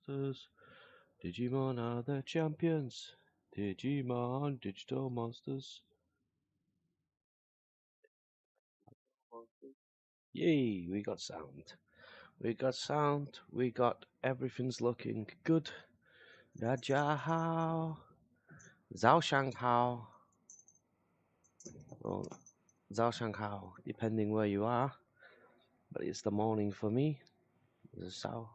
monsters. Digimon are the champions. Digimon, digital monsters. Yay, we got sound. We got sound. We got everything's looking good. Daja Hao. Zhao Shang Hao. Well, Zhao Shang Hao, depending where you are. But it's the morning for me. Zhao.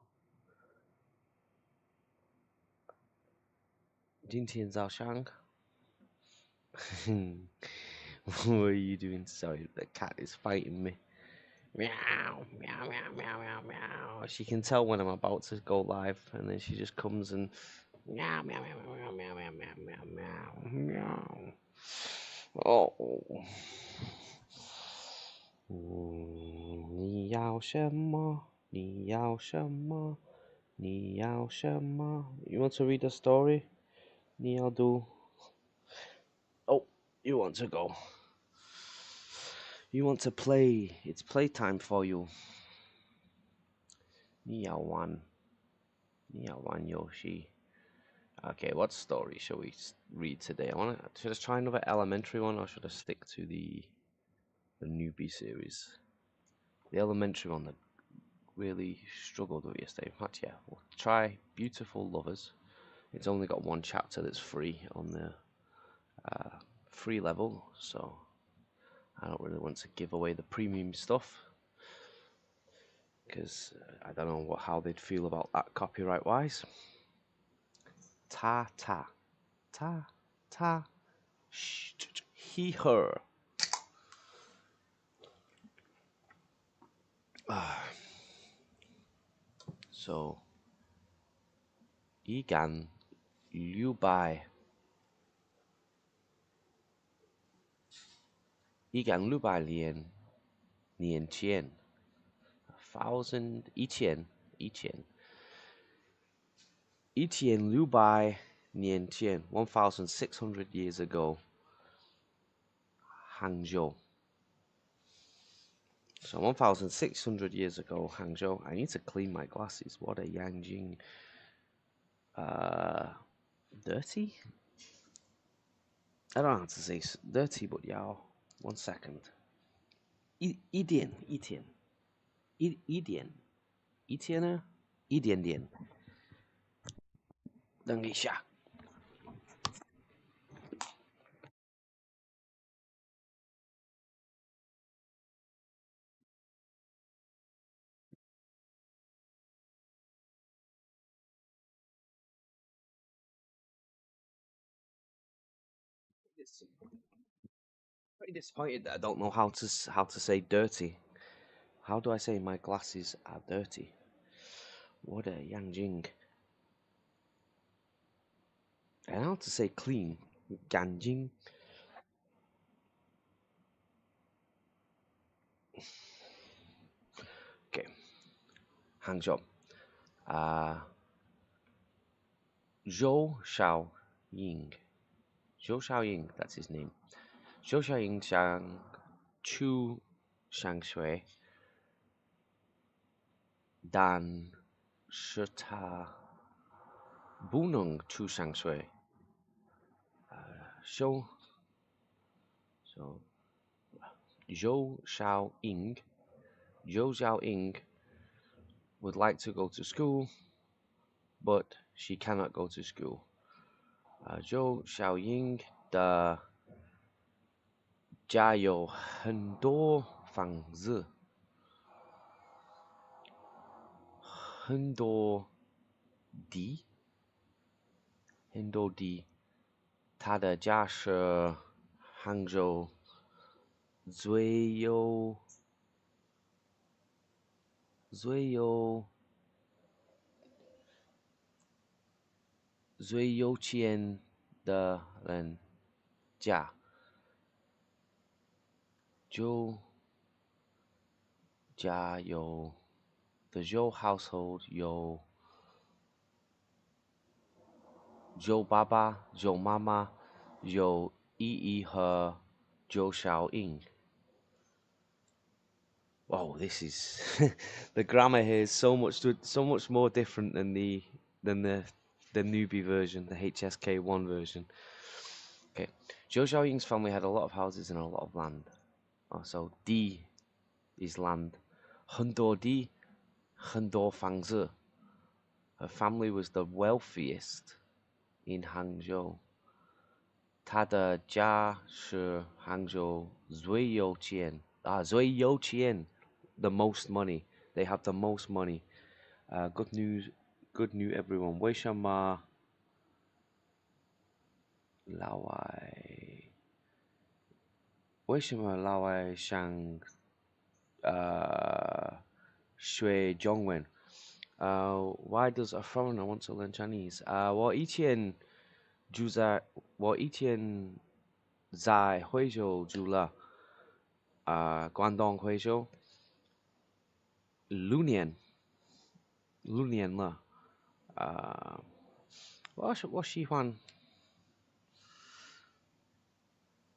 今天早上 what are you doing? Sorry, the cat is fighting me. Meow, meow, meow, meow, meow, meow. She can tell when I'm about to go live, and then she just comes and meow, meow, meow, meow, meow, meow, meow, meow, meow. Oh. 你要什么？你要什么？你要什么？ You want to read the story? 你要读 Oh, you want to go. You want to play. It's playtime for you. 你要玩游戏. Okay, what story shall we read today? Should I try another elementary one, or should I stick to the newbie series? The elementary one that really struggled with yesterday. In fact, yeah, we'll try Beautiful Lovers. It's only got one chapter that's free on the free level, so I don't really want to give away the premium stuff, because I don't know how they'd feel about that copyright wise. Ta ta ta ta he her. So 一干600年前1600年前 1600 years ago, Hangzhou. So 1600 years ago, Hangzhou. I need to clean my glasses. What a Yangjing. Dirty? I don't know how to say dirty, but yeah. 1 second. 一点呢？一点点。等一下。Pretty disappointed that I don't know how to say dirty. How do I say my glasses are dirty? What a Yangjing. I know how to say clean. Ganjing. Okay. Hangzhou. Zhou Xiaoying. Zhou Xiaoying, that's his name. Zhou Xiaoying Xiang Chu Shangshui Dan Shita Bunung Chu Shangshui. So Zhou Xiaoying would like to go to school, but she cannot go to school. Zhou Xiaoying 的家有很多房子，很多地，他的家是杭州最有钱的人家，就家有 the Zhou household 有Zhou 爸爸、Zhou 妈妈、有依依和Zhou Xiaoying. Wow, this is the grammar here is so much more different than the than the newbie version, the HSK1 version. Okay, Zhou Xiaoying's family had a lot of houses and a lot of land. So Di is land. 很多地，很多房子. Her family was the wealthiest in Hangzhou. 她的家是杭州最有钱最有钱 the most money. They have the most money. Good news everyone. 为什么老外想学中文? Why does a foreigner want to learn Chinese? 我以前在惠州住了广东惠州6年了。我喜欢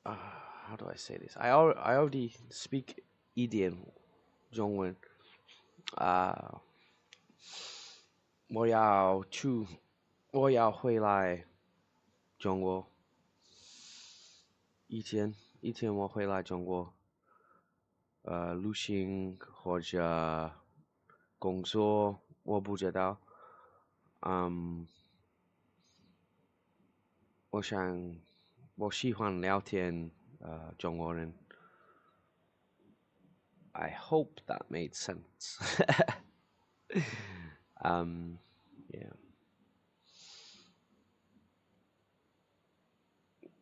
how do I say this? I already speak 一点中文。我要回来中国。一天我回来中国，旅行或者工作，我不知道。我喜欢聊天中国人。I hope that made sense. Yeah.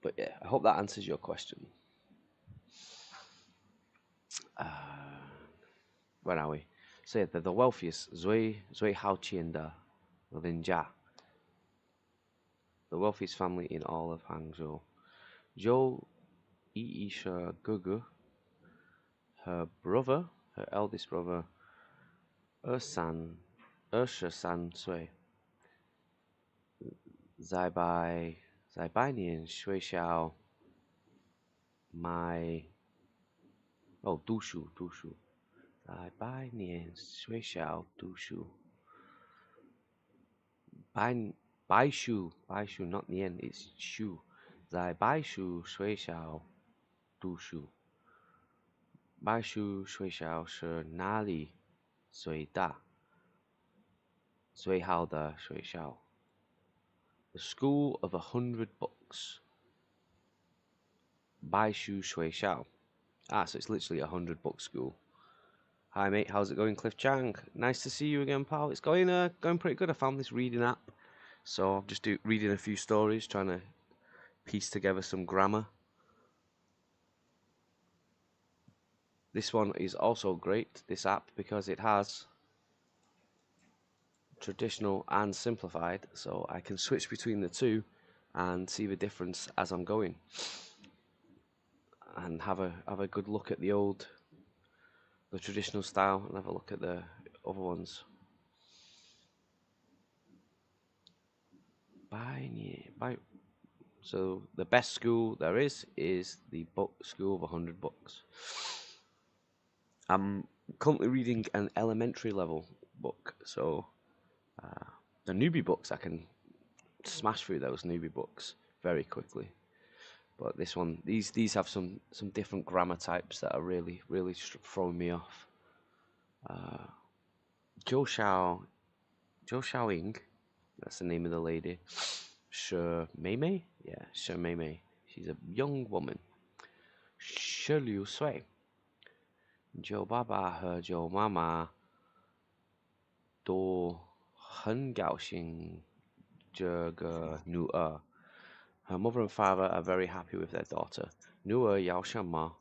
But yeah, I hope that answers your question. Where are we? So yeah, the wealthiest, 最好钱的人家. The wealthiest family in all of Hangzhou. Zhou Yi is her Gugu. Her brother, her eldest brother, 23岁. 在百年学校读书。在百年学校读书。百书 not年 it's 书。在百书学校读书。百书学校是哪里最大最好的学校？The school of 100 books. 百书学校. So it's literally a 100-book school. Hi mate, how's it going, Cliff Chang? Nice to see you again, pal. It's going pretty good. I found this reading app, so I'm just reading a few stories, trying to piece together some grammar. This one is also great, this app, because it has traditional and simplified, so I can switch between the two and see the difference as I'm going, and have a good look at the traditional style, and have a look at the other ones. So the best school there is the school of 100 books. I'm currently reading an elementary level book, so the newbie books, I can smash through those newbie books very quickly. But this one, these have some different grammar types that are really throwing me off. Zhou Xiaoying, that's the name of the lady. Shi Mei, yeah, Shi Mei. She's a young woman. Shi Liu Sui. 九爸爸和九妈妈都很高兴这个女儿。Her mother and father are very happy with their daughter. 女儿要什么？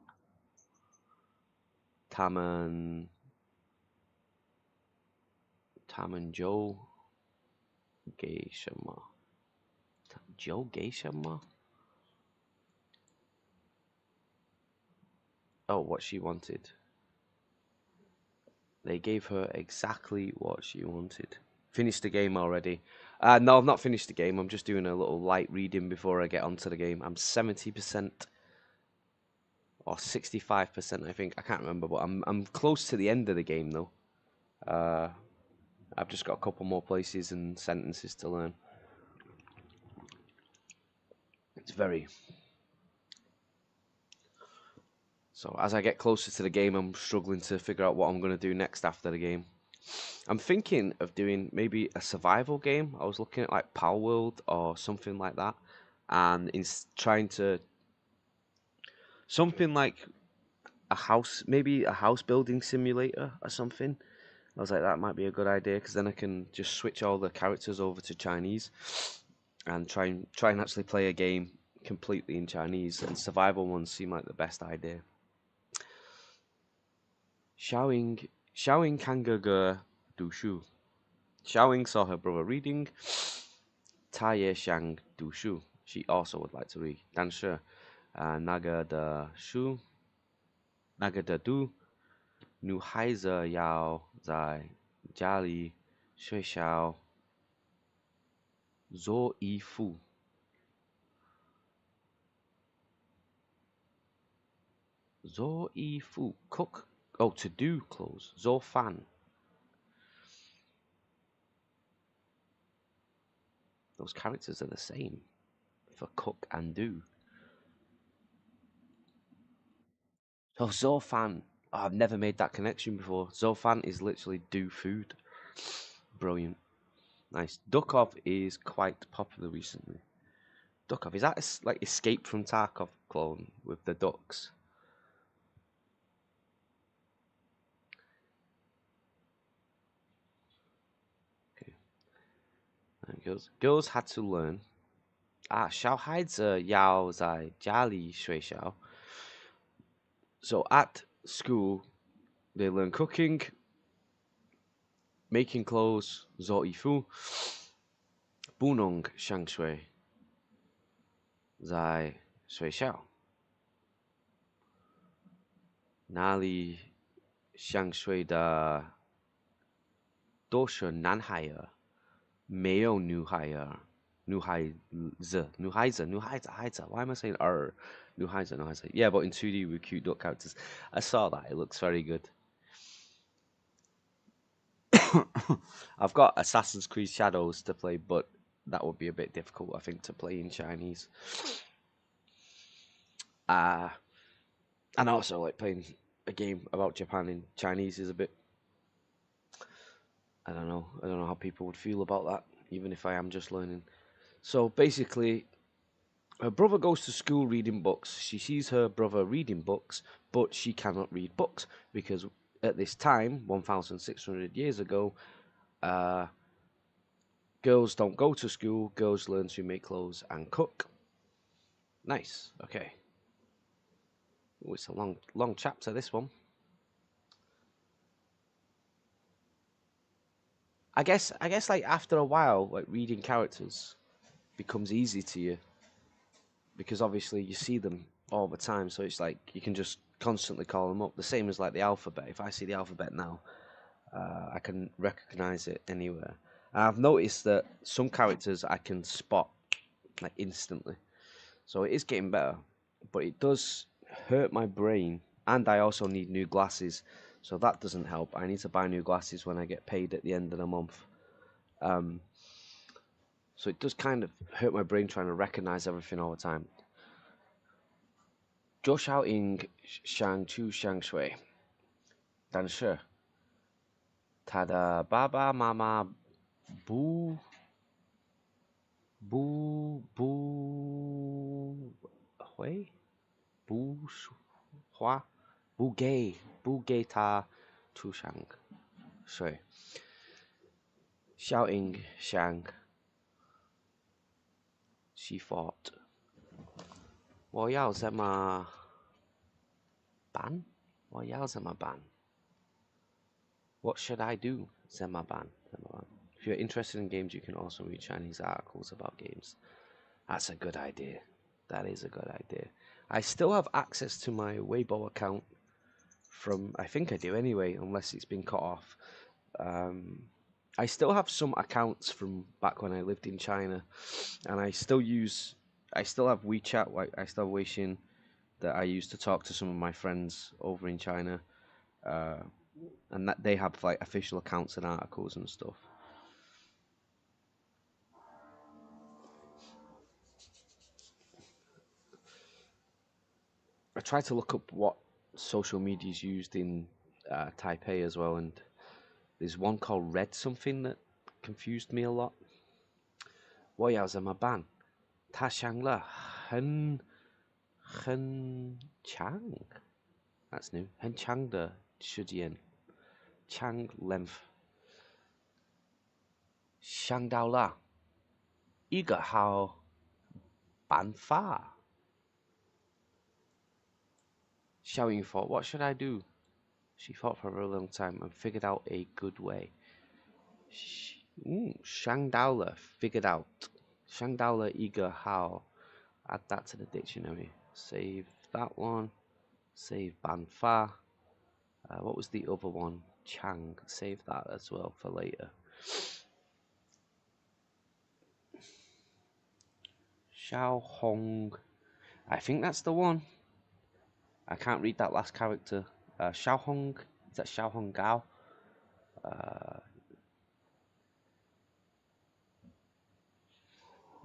他们就给什么？就给什么？ Oh, what she wanted. They gave her exactly what she wanted. Finished the game already. No, I've not finished the game. I'm just doing a little light reading before I get onto the game. I'm 70% or 65%, I think. I can't remember, but I'm close to the end of the game though. I've just got a couple more places and sentences to learn. It's very... So as I get closer to the game, I'm struggling to figure out what I'm going to do next after the game. I'm thinking of doing maybe a survival game. I was looking at like Power World or something like that, and trying to something like a house, maybe a house building simulator or something. I was like, that might be a good idea because then I can just switch all the characters over to Chinese and try and actually play a game completely in Chinese. And survival ones seem like the best idea. Xiaoying Kangager Du Shu. Xiaoying saw her brother reading. Ta Ye Xiang Du Shu. She also would like to read. Dan Shi. Naga de Shu. Naga de Du. 女孩子要在家里学校做衣服。做衣服 cook. Oh, to do clothes. 做饭. Those characters are the same for cook and do. Oh, 做饭. Oh, I've never made that connection before. 做饭 is literally do food. Brilliant. Nice. Duckov is quite popular recently. Duckov, is that like Escape from Tarkov clone with the ducks? Okay. Girls had to learn. 小孩子要在家里学校. So at school, they learn cooking, making clothes, 做衣服. 不能上学在学校. 哪里上学的都是男孩儿，没有女孩儿。女孩子. Why am I saying er? 女孩子. Yeah, but in 2D with cute duck characters. I saw that. It looks very good. I've got Assassin's Creed Shadows to play, but that would be a bit difficult, I think, to play in Chinese. And also, like, playing a game about Japan in Chinese is a bit... I don't know how people would feel about that, even if I am just learning. So basically, her brother goes to school reading books. She sees her brother reading books, but she cannot read books because at this time, 1,600 years ago, girls don't go to school. Girls learn to make clothes and cook. Nice. Okay. Ooh, it's a long chapter, this one. I guess like after a while, like reading characters becomes easy to you because obviously you see them all the time, so it's like you can just constantly call them up. The same as like the alphabet. If I see the alphabet now, I can recognize it anywhere. And I've noticed that some characters I can spot like instantly, so it is getting better, but it does hurt my brain, and I also need new glasses, so that doesn't help. I need to buy new glasses when I get paid at the end of the month. So it does kind of hurt my brain trying to recognize everything all the time. 周小英想去香水，但是他的爸爸妈妈不会不说话，不给他出香水。小英想洗发，我要怎么办？ What should I do? 怎么办? If you're interested in games, you can also read Chinese articles about games. That's a good idea. That is a good idea. I still have access to my Weibo account from... I think I do anyway, unless it's been cut off. I still have some accounts from back when I lived in China, and I still have WeChat, I still have Weixin that I use to talk to some of my friends over in China. and that they have like official accounts and articles and stuff. I tried to look up what social media is used in Taipei as well, and there's one called Red something that confused me a lot. 我要怎么办？他想了很长 That's new. 很长的时间，长 length. 想到了一个好办法。小英 thought, what should I do? She thought for a very long time and figured out a good way. 想到了 figured out. 想到了一个好 Add that to the dictionary. Save that one. Save 办法. What was the other one? Chang. Save that as well for later. Xiao Hong. I think that's the one. I can't read that last character. Xiao Hong. Is that Xiao Hong Gao?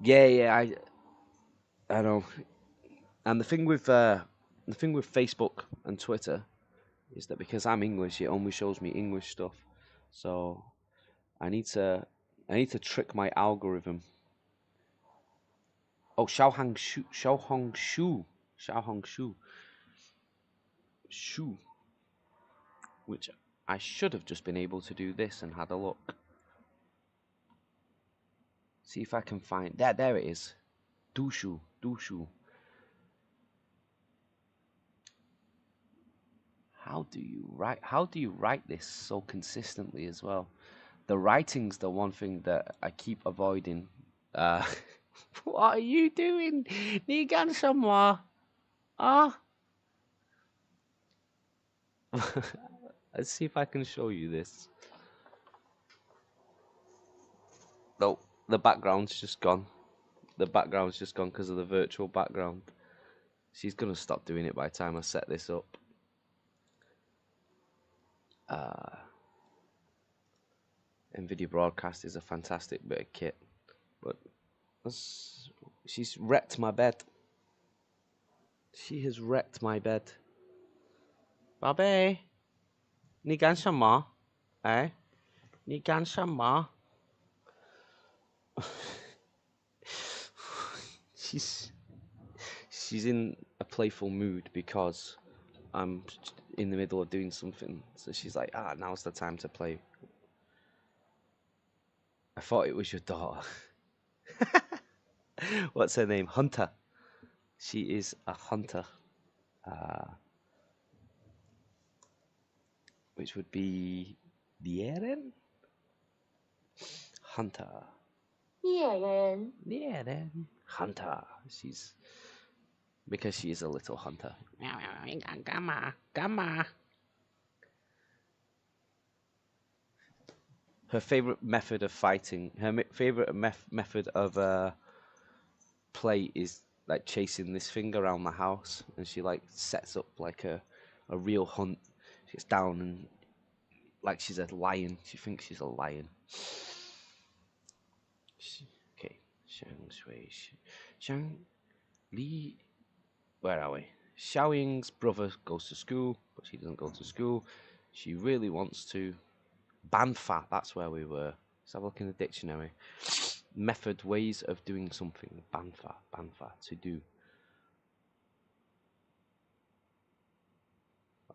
Yeah, I know. And the thing with Facebook and Twitter is that because I'm English, it only shows me English stuff. So I need to trick my algorithm. Oh, Xiaohongshu, which I should have just been able to do this and had a look. See if I can find there it is. Dushu. How do you write this so consistently as well? The writing's the one thing that I keep avoiding. What are you doing? 你干什么? Let's see if I can show you this. No, the background's just gone. The background's just gone because of the virtual background. She's gonna stop doing it by the time I set this up. NVIDIA Broadcast is a fantastic bit of kit, but she's wrecked my bed. She has wrecked my bed. 宝贝，你干什么？哎，你干什么？she's in a playful mood because I'm in the middle of doing something. So she's like, now's the time to play. I thought it was your daughter. What's her name? Hunter. She is a hunter. Which would be Lieren? Hunter. Lieren. Hunter. She's because she is a little hunter. Gamma. Her favorite method of fighting, her favorite method of play is like chasing this thing around the house, and she like sets up like a real hunt. She gets down and like she's a lion. She thinks she's a lion. Okay, Shang Li. Where are we? Xiaoying's brother goes to school, but she doesn't go to school. She really wants to. Banfa, that's where we were. Let's have a look in the dictionary. Method, ways of doing something. Banfa, to do.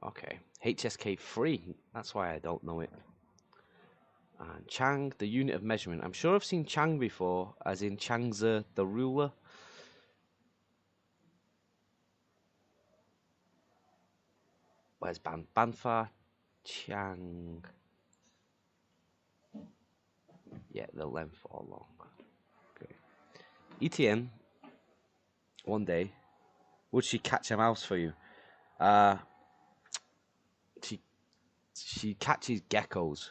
Okay, HSK 3, that's why I don't know it. And Chang, the unit of measurement. I'm sure I've seen Chang before, as in Changzi, the ruler. Where's Banfa? Chang. Yeah, the length or long. Okay. Etienne, one day, would she catch a mouse for you? She catches geckos.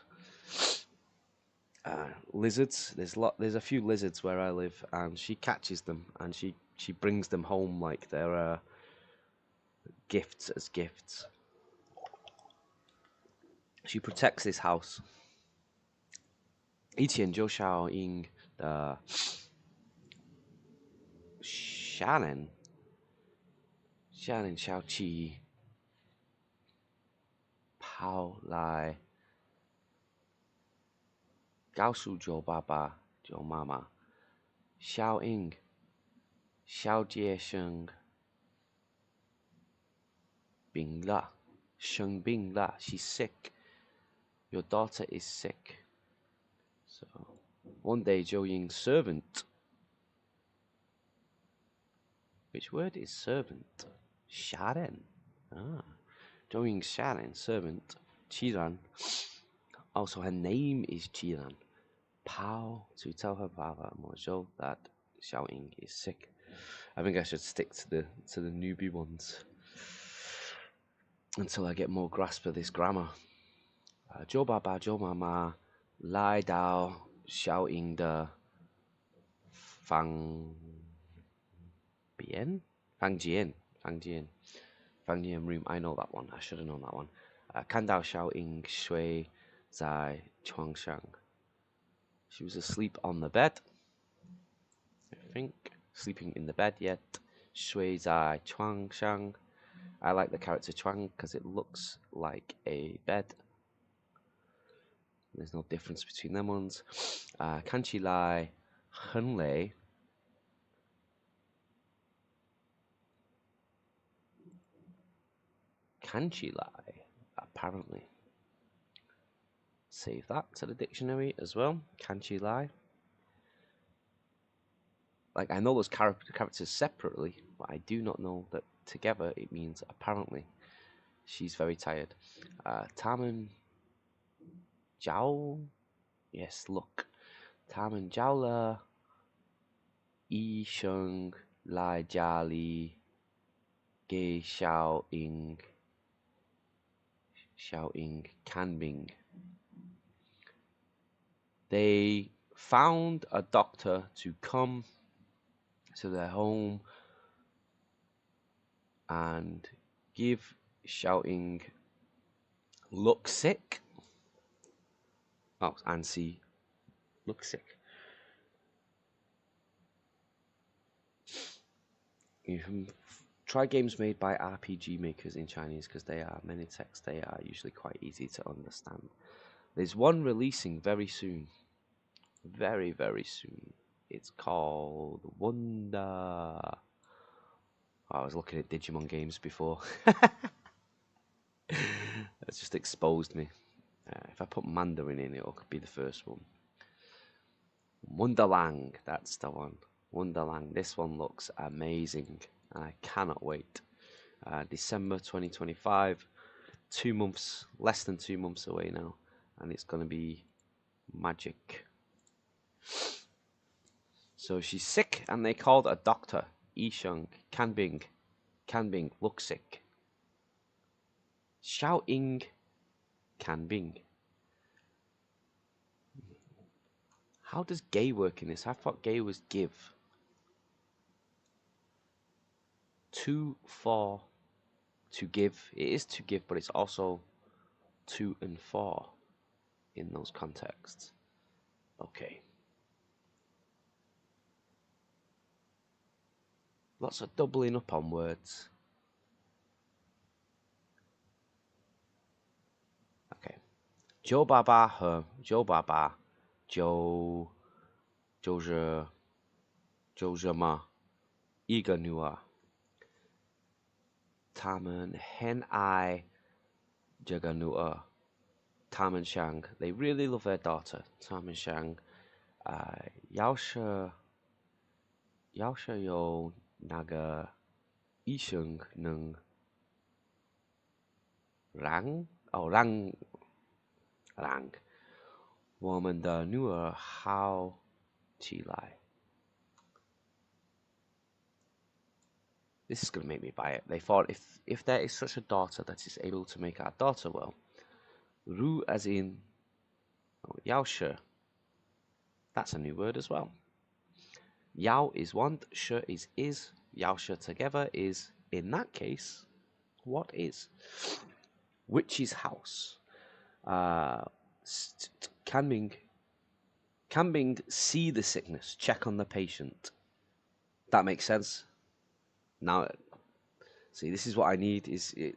Lizards. There's a few lizards where I live, and she catches them, and she brings them home like they're gifts. She protects this house. 以前就小英的Shannon 小七跑来告诉舅爸爸、舅妈妈，小英小姐生病了，生病了。She's sick. Your daughter is sick. So one day, Zhou Ying's servant. Which word is servant? Sharon. Ah. Zhou Ying's Sharon, servant. Qiran. Also, her name is Qiran. Pao to tell her father Mo Zhou that Xiao Ying is sick. I think I should stick to the newbie ones until I get more grasp of this grammar. Zhou Baba, Zhou Mama, Lai Dao, Xiao Ying de Fang Jian room. I know that one. I should have known that one. 看到小英睡在床上. She was asleep on the bed. I think sleeping in the bed yet. 睡在床上. I like the character Chuang because it looks like a bed. There's no difference between them ones. 看起来很累. Apparently. Save that to the dictionary as well. Kanchilai. Like, I know those characters separately, but I do not know that together it means apparently. She's very tired. Taman Jiao. Yes, look. Taman Jiao le. Yi Sheng Lai Jia Li. Ge Xiao Ying. Xiao Ying Canbing. They found a doctor to come to their home and give Xiao Ying look sick. Oh, and see look sick. You can try games made by RPG makers in Chinese because they are many texts. They are usually quite easy to understand. There's one releasing very soon. Very, very soon. It's called Wonder. Oh, I was looking at Digimon games before. That's just exposed me. If I put Mandarin in, it could be the first one. Wonderlang, that's the one. Wonderlang. This one looks amazing. I cannot wait. December 2025. 2 months, less than 2 months away now. And it's going to be magic. So she's sick and they called a doctor. Yisheng, Canbing, look sick. Xiao Ying, Canbing. How does gay work in this? I thought gay was give. 2 for to give. It is to give, but it's also 2 and 4 in those contexts. Okay. Lots of doubling up on words. Okay. 九爸爸和九爸爸就是嘛一个女儿。他们很爱这个女儿。他们想 they really love their daughter. 他们想要是有那个医生能让我们的女儿好起来。This is going to make me buy it. They thought if there is such a daughter that is able to make our daughter well, Ru as in Yao Shi. That's a new word as well. Yao is want, Shi is. Yao Shi together is, in that case, what is? Witch's house. Can Bing see the sickness, check on the patient. That makes sense. Now, see, this is what I need.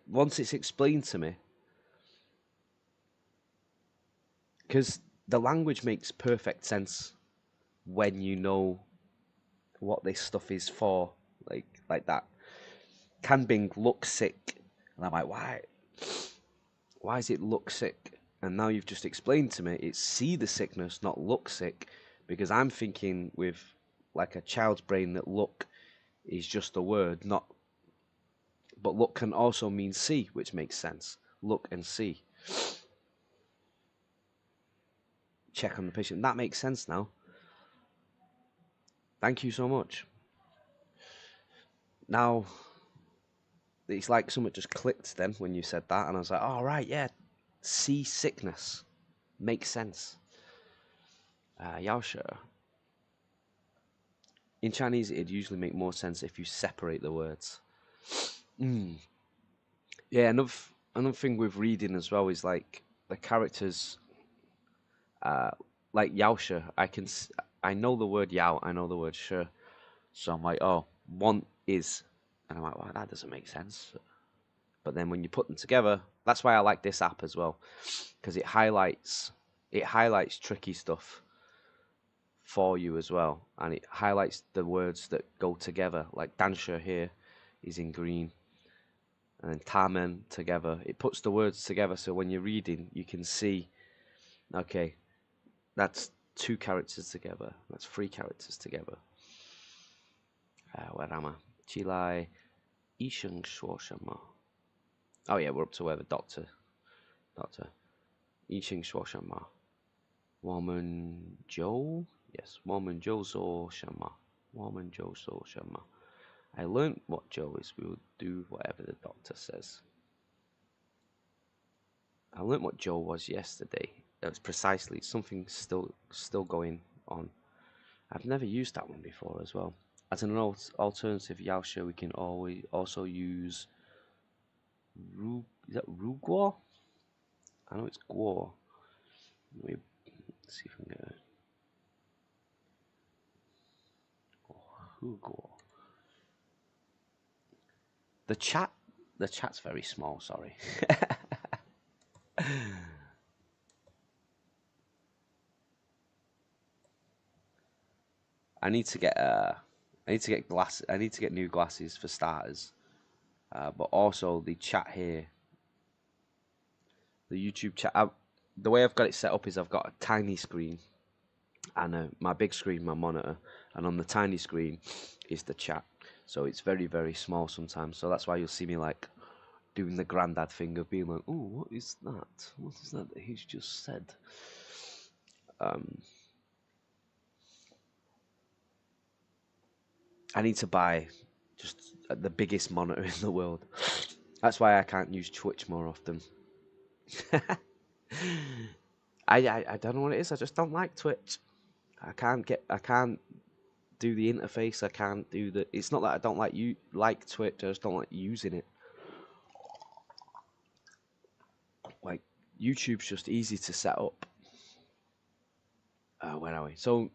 Once it's explained to me, because the language makes perfect sense when you know what this stuff is for, like that. Can Bing look sick? And I'm like, why? Why does it look sick? And now you've just explained to me it's see the sickness, not look sick, because I'm thinking with like a child's brain that look is just a word, not. But look can also mean see, which makes sense. Look and see. Check on the patient. That makes sense now. Thank you so much. Now, it's like something just clicked then when you said that, and I was like, oh, right, yeah. See sickness. Makes sense. Yao Shi. In Chinese, it'd usually make more sense if you separate the words. Yeah, another thing with reading as well is like the characters, like Yao Shi. I know the word Yao, I know the word Shi, so I'm like, oh, one is, and I'm like, well, that doesn't make sense. But then when you put them together, that's why I like this app as well, because it highlights tricky stuff for you as well, and it highlights the words that go together. Like Dansha here is in green, and then Tamen together. It puts the words together, so when you're reading, you can see, okay, that's 2 characters together. That's 3 characters together. Where am I? Chilai Isheng Shuoshama. Oh yeah, we're up to where the doctor. Isheng Shuoshama. Woman Joe? Yes, Woman Joe Zo Shama. Woman Joe Zo Shama. I learned what Joe is. We will do whatever the doctor says. I learned what Joe was yesterday. That was precisely something still going on. I've never used that one before as well. As an alternative Yao Shi, we can always also use is that Ruguo? I know it's Guo. Let me see if I can get it. Ruguo. The chat's very small, sorry. I need to get glasses. I need to get new glasses for starters. But also the chat here, the YouTube chat. The way I've got it set up is I've got a tiny screen and my big screen, my monitor, and on the tiny screen is the chat. So it's very, very small sometimes. So that's why you'll see me like doing the granddad thing of being like, "Oh, what is that? What is that he's just said?" I need to buy just the biggest monitor in the world. That's why I can't use Twitch more often. I don't know what it is. I just don't like Twitch. I can't do the interface. I can't do the. It's not that I don't like Twitch. I just don't like using it. Like YouTube's just easy to set up. Where are we? So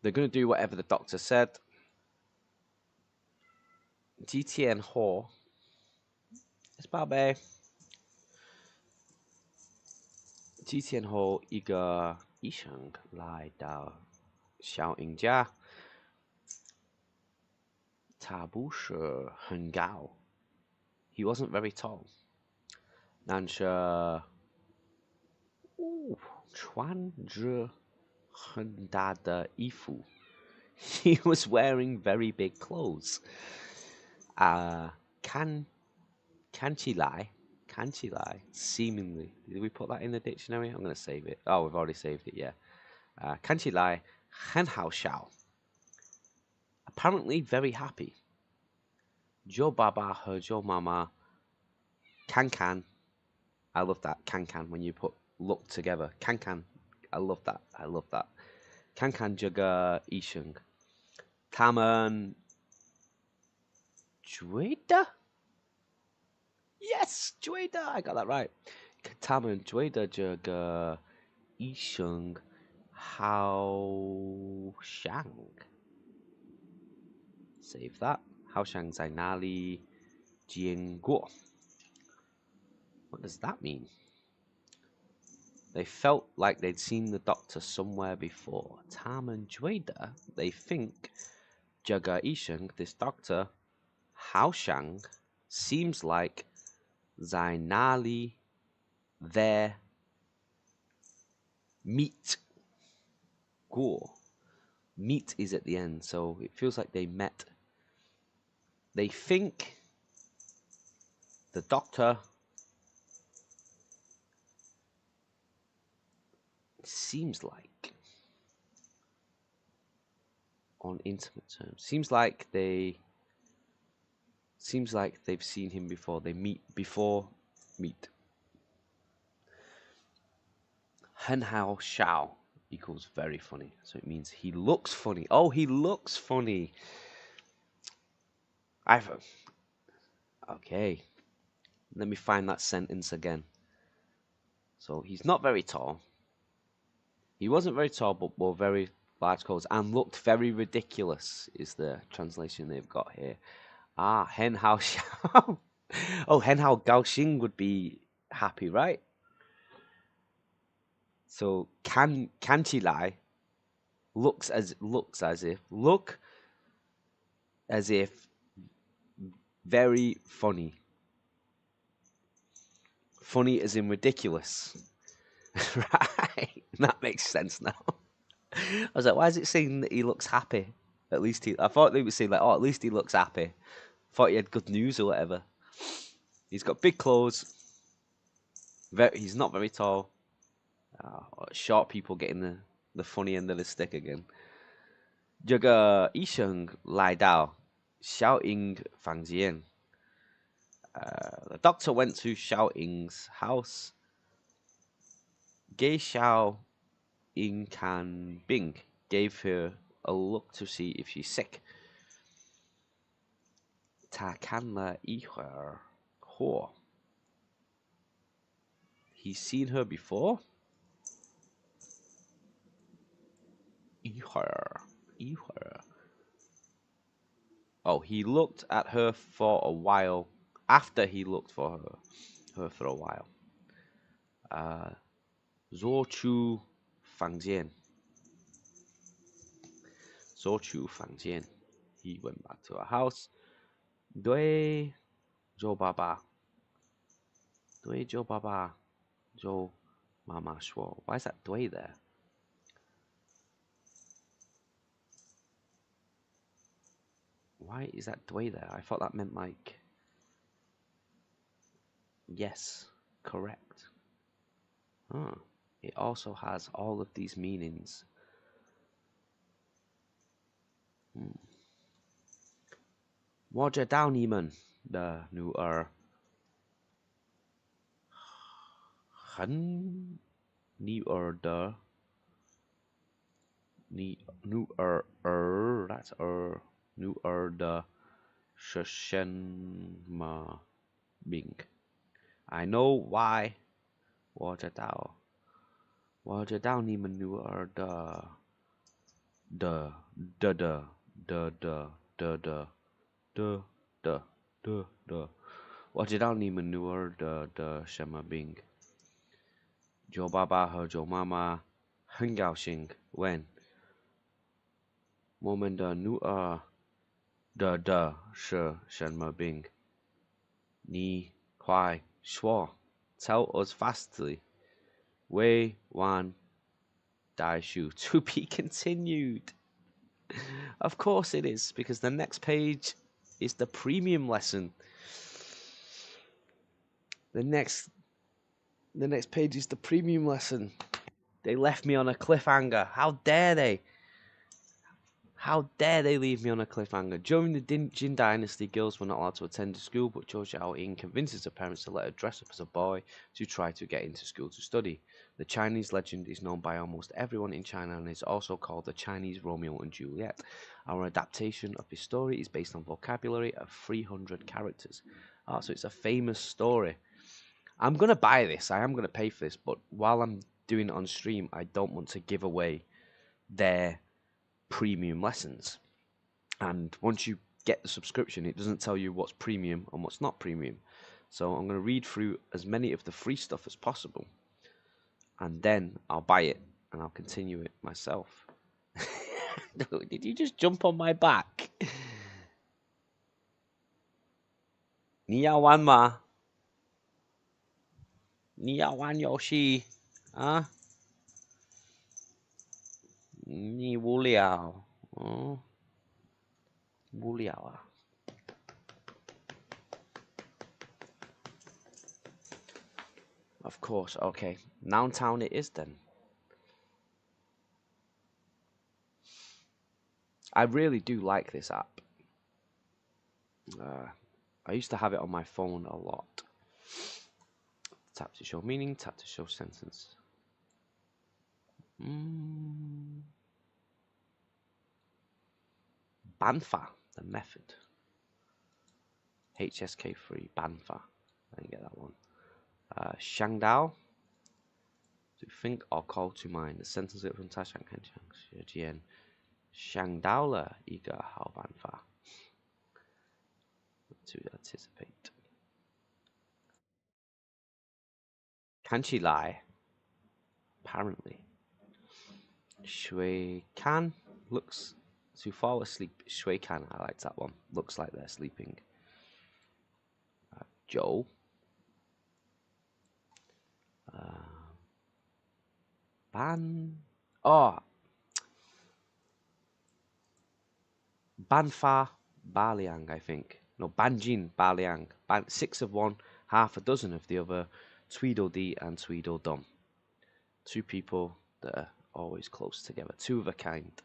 they're gonna do whatever the doctor said. GTN Ho. It's Babe. GTN Ho 一个医生来到小人家，他不是很高。He wasn't very tall. 但是，穿着很大的衣服。He was wearing very big clothes. 看起来 seemingly. Did we put that in the dictionary? I'm going to save it. Oh, we've already saved it, yeah. 看起来很好笑. Apparently very happy. Joe Baba和Joe Mama can. I love that. Can when you put look together. Can. I love that. Can juga Isheng. 他们觉得 Yes, 觉得 I got that right. 他们觉得这个医生好像 save that 好像在哪里见过 What does that mean? They felt like they'd seen the doctor somewhere before. 他们觉得 they think 这个医生 this doctor 好像 seems like 在哪里 there meet 过 meet is at the end, so it feels like they met. They think the doctor seems like on intimate terms. Seems like they've seen him before. They meet before meet. 很好笑 equals very funny. So it means he looks funny. Oh, he looks funny. Okay. Let me find that sentence again. So he's not very tall. He wasn't very tall, but wore very large clothes and looked very ridiculous is the translation they've got here. Ah, 很好笑. Oh, 很好高兴 would be happy, right? So 看起来 look as if very funny. Funny as in ridiculous. Right. That makes sense now. I was like, why is it saying that he looks happy? I thought they would say like, oh, at least he looks happy. Thought he had good news or whatever. He's got big clothes. He's not very tall. Short people getting the funny end of the stick again. 这个医生来到小英房间。The doctor went to Xiao Ying's house. 给小英看病 gave her a look to see if she's sick. 他看了一会儿后 He's seen her before? 一会儿 Oh, he looked at her for a while after he looked for her for a while. 走出房间 He went back to her house. 对周爸爸 周妈妈说 Why is that 对 there? Why is that 对 there? I thought that meant like yes, correct. It also has all of these meanings. 我知道你们的女儿很女儿的 that's 女儿的是什么病 I know why 我知道你们女儿的我知道你们女儿的什么病 Joe 爸爸和 Joe 妈妈很高兴 when 我们的女儿的是什么病你快说 Tell us fastly 未完待续 to be continued. Of course it is, because the next page is the premium lesson. The next page is the premium lesson. They left me on a cliffhanger. How dare they? How dare they leave me on a cliffhanger? During the Jin Dynasty, girls were not allowed to attend school, but Zhou Xiaoying convinces her parents to let her dress up as a boy to try to get into school to study. The Chinese legend is known by almost everyone in China and is also called the Chinese Romeo and Juliet. Our adaptation of this story is based on vocabulary of 300 characters. So it's a famous story. I'm going to buy this. I am going to pay for this. But while I'm doing it on stream, I don't want to give away their premium lessons. And once you get the subscription, it doesn't tell you what's premium and what's not premium. So I'm going to read through as many of the free stuff as possible. And then I'll buy it and I'll continue it myself. Did you just jump on my back? 你要玩吗？你要玩游戏啊？你无聊？嗯，无聊啊。Of course, okay. Noun Town it is then. I really do like this app. I used to have it on my phone a lot. Tap to show meaning, tap to show sentence. Banfa, the method. HSK3, Banfa. I didn't get that one. Shangdao, to think or call to mind. The sentence from Ta Shang Kan Chang Xie Jian. Shangdao le一个好办法. To anticipate. 看起来 apparently. 水看 looks to fall asleep. 水看 I like that one. Looks like they're sleeping. Joe. Banfa Baliang, I think. No, Banjin Baliang. 6 of one, half a dozen of the other. Tweedledee and Tweedledum. Two people that are always close together. Two of a kind.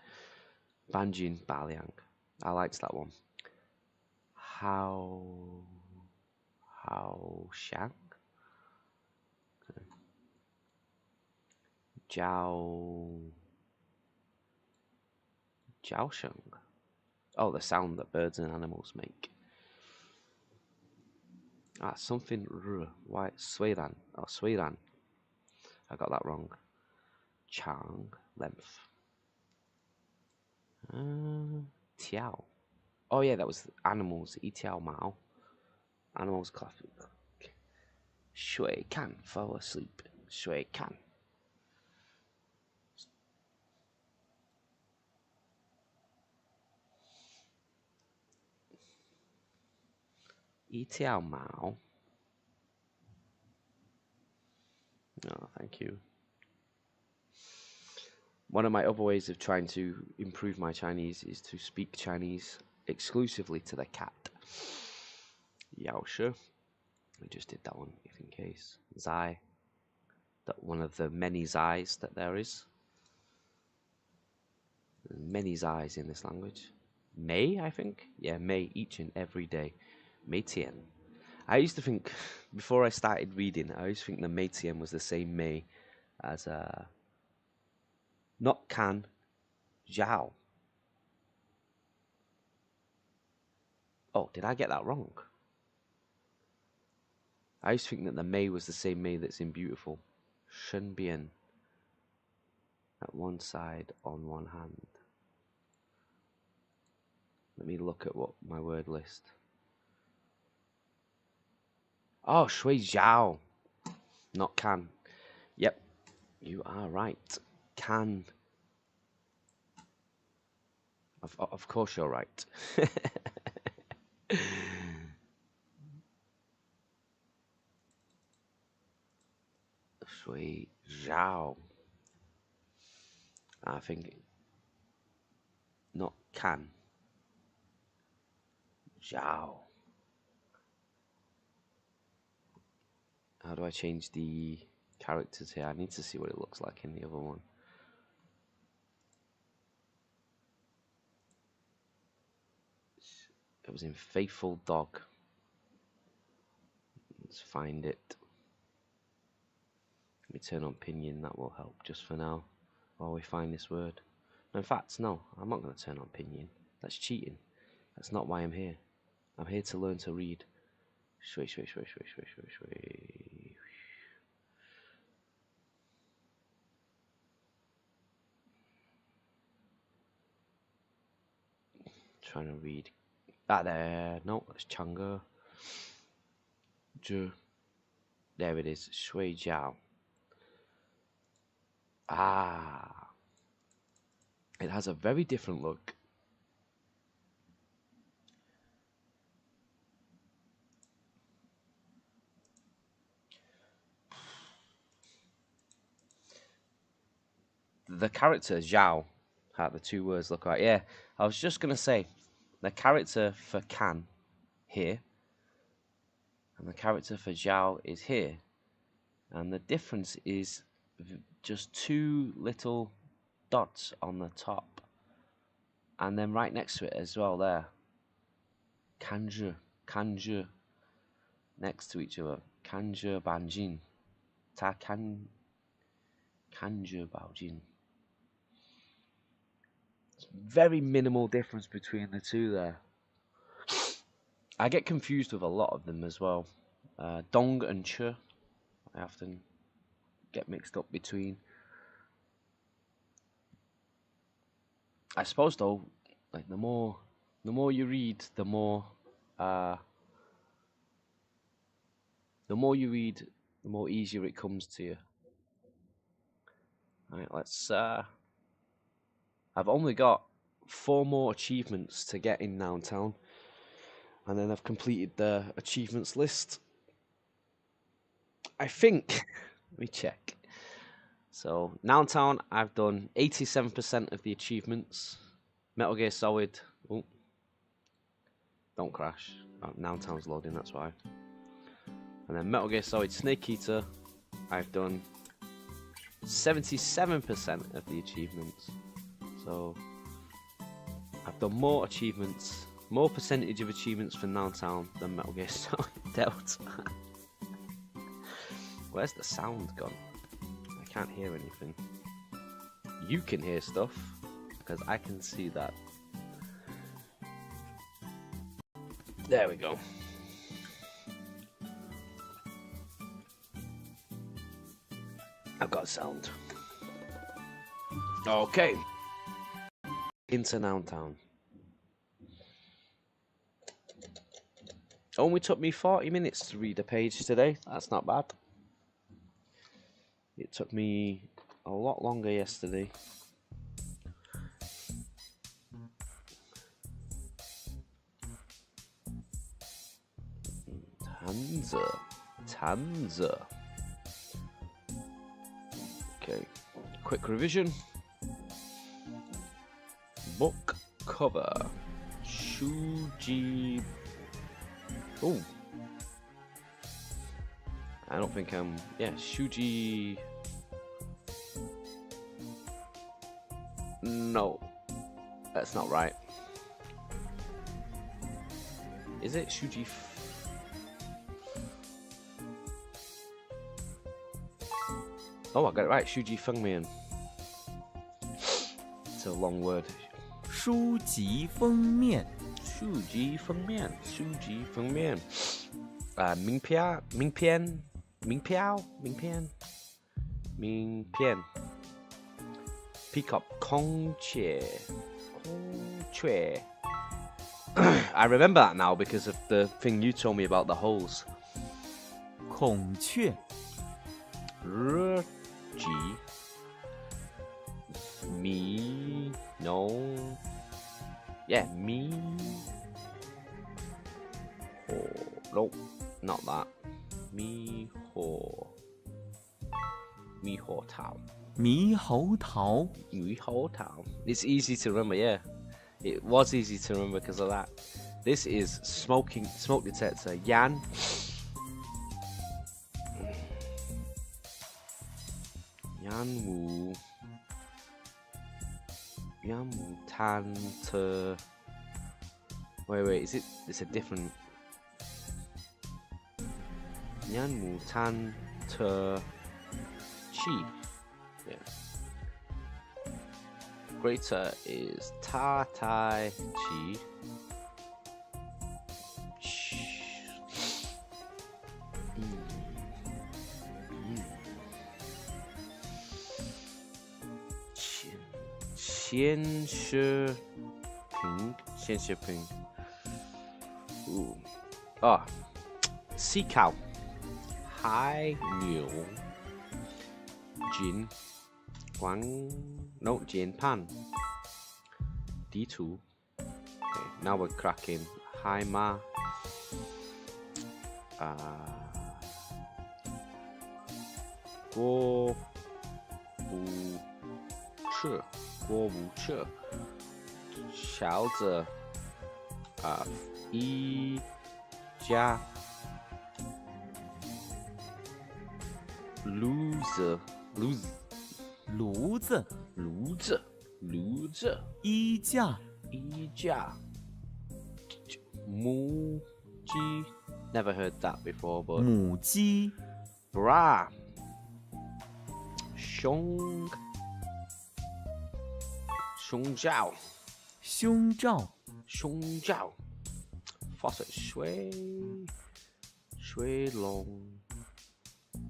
Banjin Baliang. I liked that one. How Shang? Jiao Sheng. Oh, the sound that birds and animals make. Something why Suiran. Oh, Suiran. I got that wrong. Chang, length. Tiao. Oh yeah, that was animals. Tiao Mao. Animals classic. Shui can fall asleep. Shui can. Tiao Mao. No, thank you. One of my other ways of trying to improve my Chinese is to speak Chinese exclusively to the cat. Yao Shi. We just did that one, if in case. Zai. That one of the many Zais that there is. There's many Zais in this language. May, I think? Yeah, May, each and every day. Mei Tian. I used to think, before I started reading, I used to think the Mei Tian was the same May as not Can, Zhao. Oh, did I get that wrong? I used to think that the May was the same May that's in Beautiful. Shen Bian. At one side, on one hand. Let me look at what my word list. Oh, Shui Zhao. Not Can. Yep, you are right. Can. Of course you're right. Shui Zhao. I think not Can. Zhao. How do I change the characters here? I need to see what it looks like in the other one. It was in Faithful Dog. Let's find it. Let me turn on Pinyin, that will help just for now, while we find this word. No, in fact, no, I'm not going to turn on Pinyin. That's cheating. That's not why I'm here. I'm here to learn to read. Shui, shui, shui, shui, shui, shui, shui. trying to read. Ah, there. No, it's Chang'e. Zhe. There it is. Shui Jiao. Ah. It has a very different look. The character Zhao, how the two words look like. Yeah, I was just gonna say, the character for Can here, and the character for Zhao is here, and the difference is just two little dots on the top, and then right next to it as well there. Kanzhi, next to each other. Kanzhi Banjin, Ta Kanzhi Baojin. Very minimal difference between the two there. I get confused with a lot of them as well. Dong and Che, I often get mixed up between. I suppose though, like the more you read, the more easier it comes to you. All right, let's. I've only got 4 more achievements to get in Noun Town, and then I've completed the achievements list. I think. Let me check. So Noun Town, I've done 87% of the achievements. Metal Gear Solid. Oh, don't crash. Oh, Noun Town's loading. That's why. And then Metal Gear Solid Snake Eater, I've done 77% of the achievements. So I've done more achievements, more percentage of achievements for Noun Town than Metal Gear Solid Delta. Where's the sound gone? I can't hear anything. You can hear stuff, because I can see that. There we go. I've got sound. Okay. Into Noun Town. Only took me 40 minutes to read a page today. That's not bad. It took me a lot longer yesterday. Tanza. Okay, quick revision. Book cover. Shuji. Oh. I don't think I'm. Yeah, Shuji. No, that's not right. Is it Shuji? Oh, I got it right. Shuji Fengmian. It's a long word. 书籍封面 Shuji Fengmian. Shuji Fengmian. Mingpian. Peacock Kongche. I remember that now because of the thing you told me about the holes. 孔雀 Ji. Me. No. Yeah, me. Oh, nope, not that. Me ho. Me ho tao. 猕猴桃 Town. It's easy to remember, yeah. It was easy to remember because of that. This is smoke detector. Yan. Yan Wu Tan Te. Wait, is it? It's a different. Yan Wu Tan Te Chi. Yeah. Greater is Ta Tai Chi. Qian Shi Ping 先shipping. Ooh. Ah. Sea cow. Hai niu. Jin. Guang. No, Jin Pan. D2. Okay, now we're cracking. Hai Ma. Guo Wu Che. Guo Wu Che. Xiao Ze. Yi Jia. Loser. 炉子、炉子。衣架、衣架。母鸡。Never heard that before, but 母鸡、 bra. 胸罩。胸罩、胸罩。faucet. 水龙。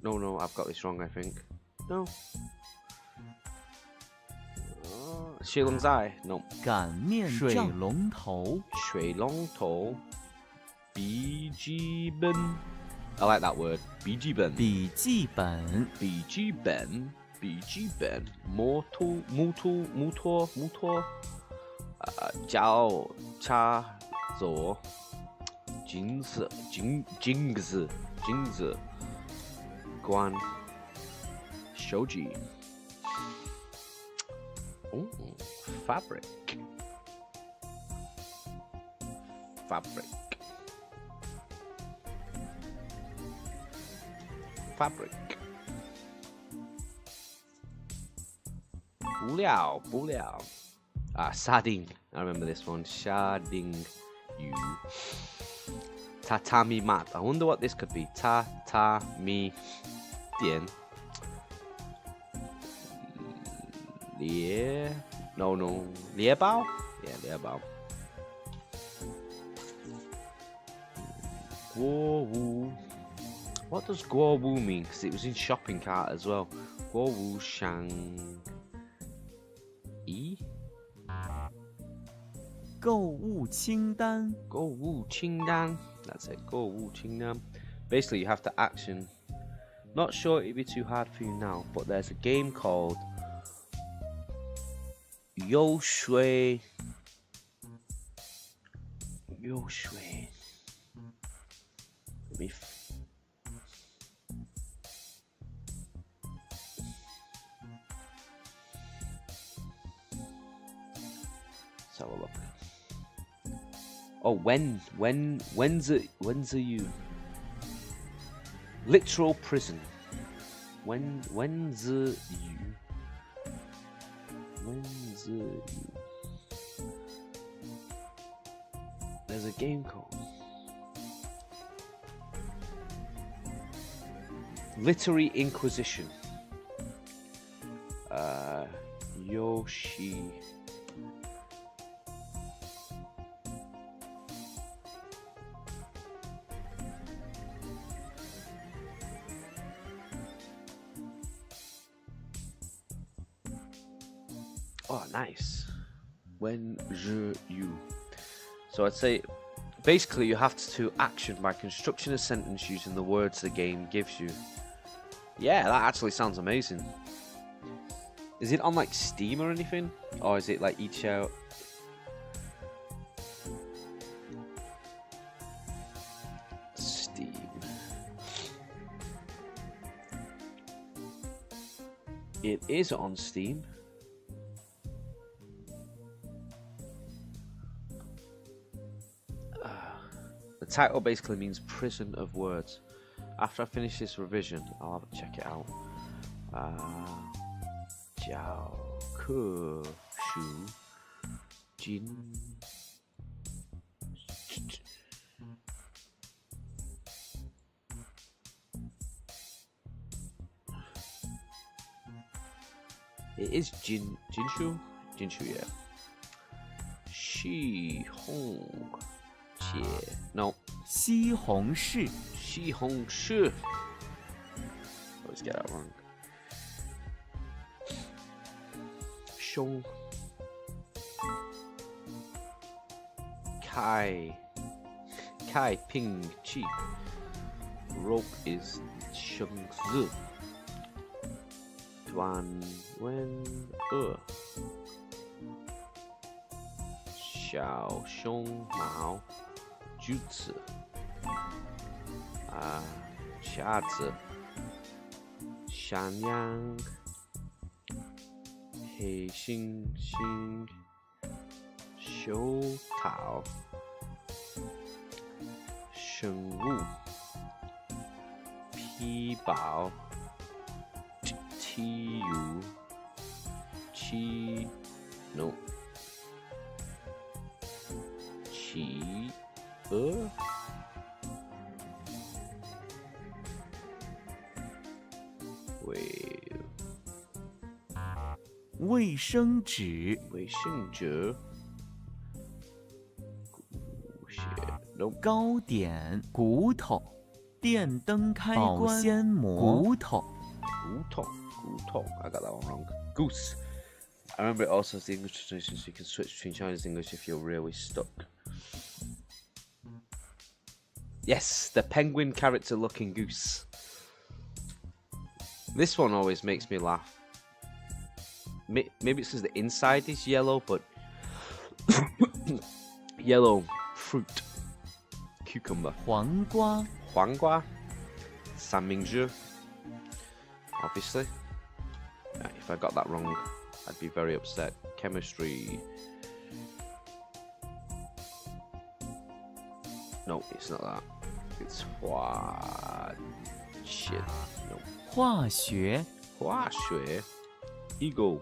No, I've got this wrong, I think. No. 水龙仔 No. 擀面杖、水龙头、水龙头。笔记本 I like that word. 笔记本。笔记本、笔记本。笔记本。摩托。脚插座。镜子。关。手机。Fabric.不了。Sardine. I remember this one. Sardine. Tatami mat. I wonder what this could be. Tatami. 点。No. 猎包 Yeah, 猎包。国务 What does 国务 mean? Because it was in shopping cart as well. 国务上衣。购物清单。购物清单 That's it. 购物清单 Basically, you have to action. Not sure it'd be too hard for you now, but there's a game called 游水 Let me let's have a look. Oh, when's are you? Literal prison. When's you? There's a game called Literary Inquisition. Yoshi. Oh, nice. When you. So I'd say, basically, you have to action by constructing a sentence using the words the game gives you. Yeah, that actually sounds amazing. Is it on like Steam or anything? Or is it like each out? Steam. It is on Steam. The title basically means prison of words. After I finish this revision, I'll have to check it out. Jiao Ke Shu Jin. It is Jinshu, yeah. Shi Hong Jie. No. 西红柿。西红柿. Always get that wrong. 胸 Kai Ping Chi. Rope is Sheng Zi. Duan Wen Xiao Xiong Mao Jutsu. Xia Zi. Shanyang. He Xing Xing. Xiu Tao. Sheng Wu. Pi Bao. Ti Yu. Qi. No. Qi. Wait. 卫生纸，卫生纸。No. 糕点，骨头，电灯开关，保鲜膜，骨头，骨头. I got that one wrong. Goose. I remember it also has the English translation, so you can switch between Chinese and English if you're really stuck. Yes, the penguin character looking goose. This one always makes me laugh. Maybe it's because the inside is yellow, but yellow fruit. Cucumber. 黄瓜， Huanggua. Sanmingzhu. Obviously. If I got that wrong, I'd be very upset. Chemistry. No, it's not that. It's shit. No. 化学， Huaxue. Eagle.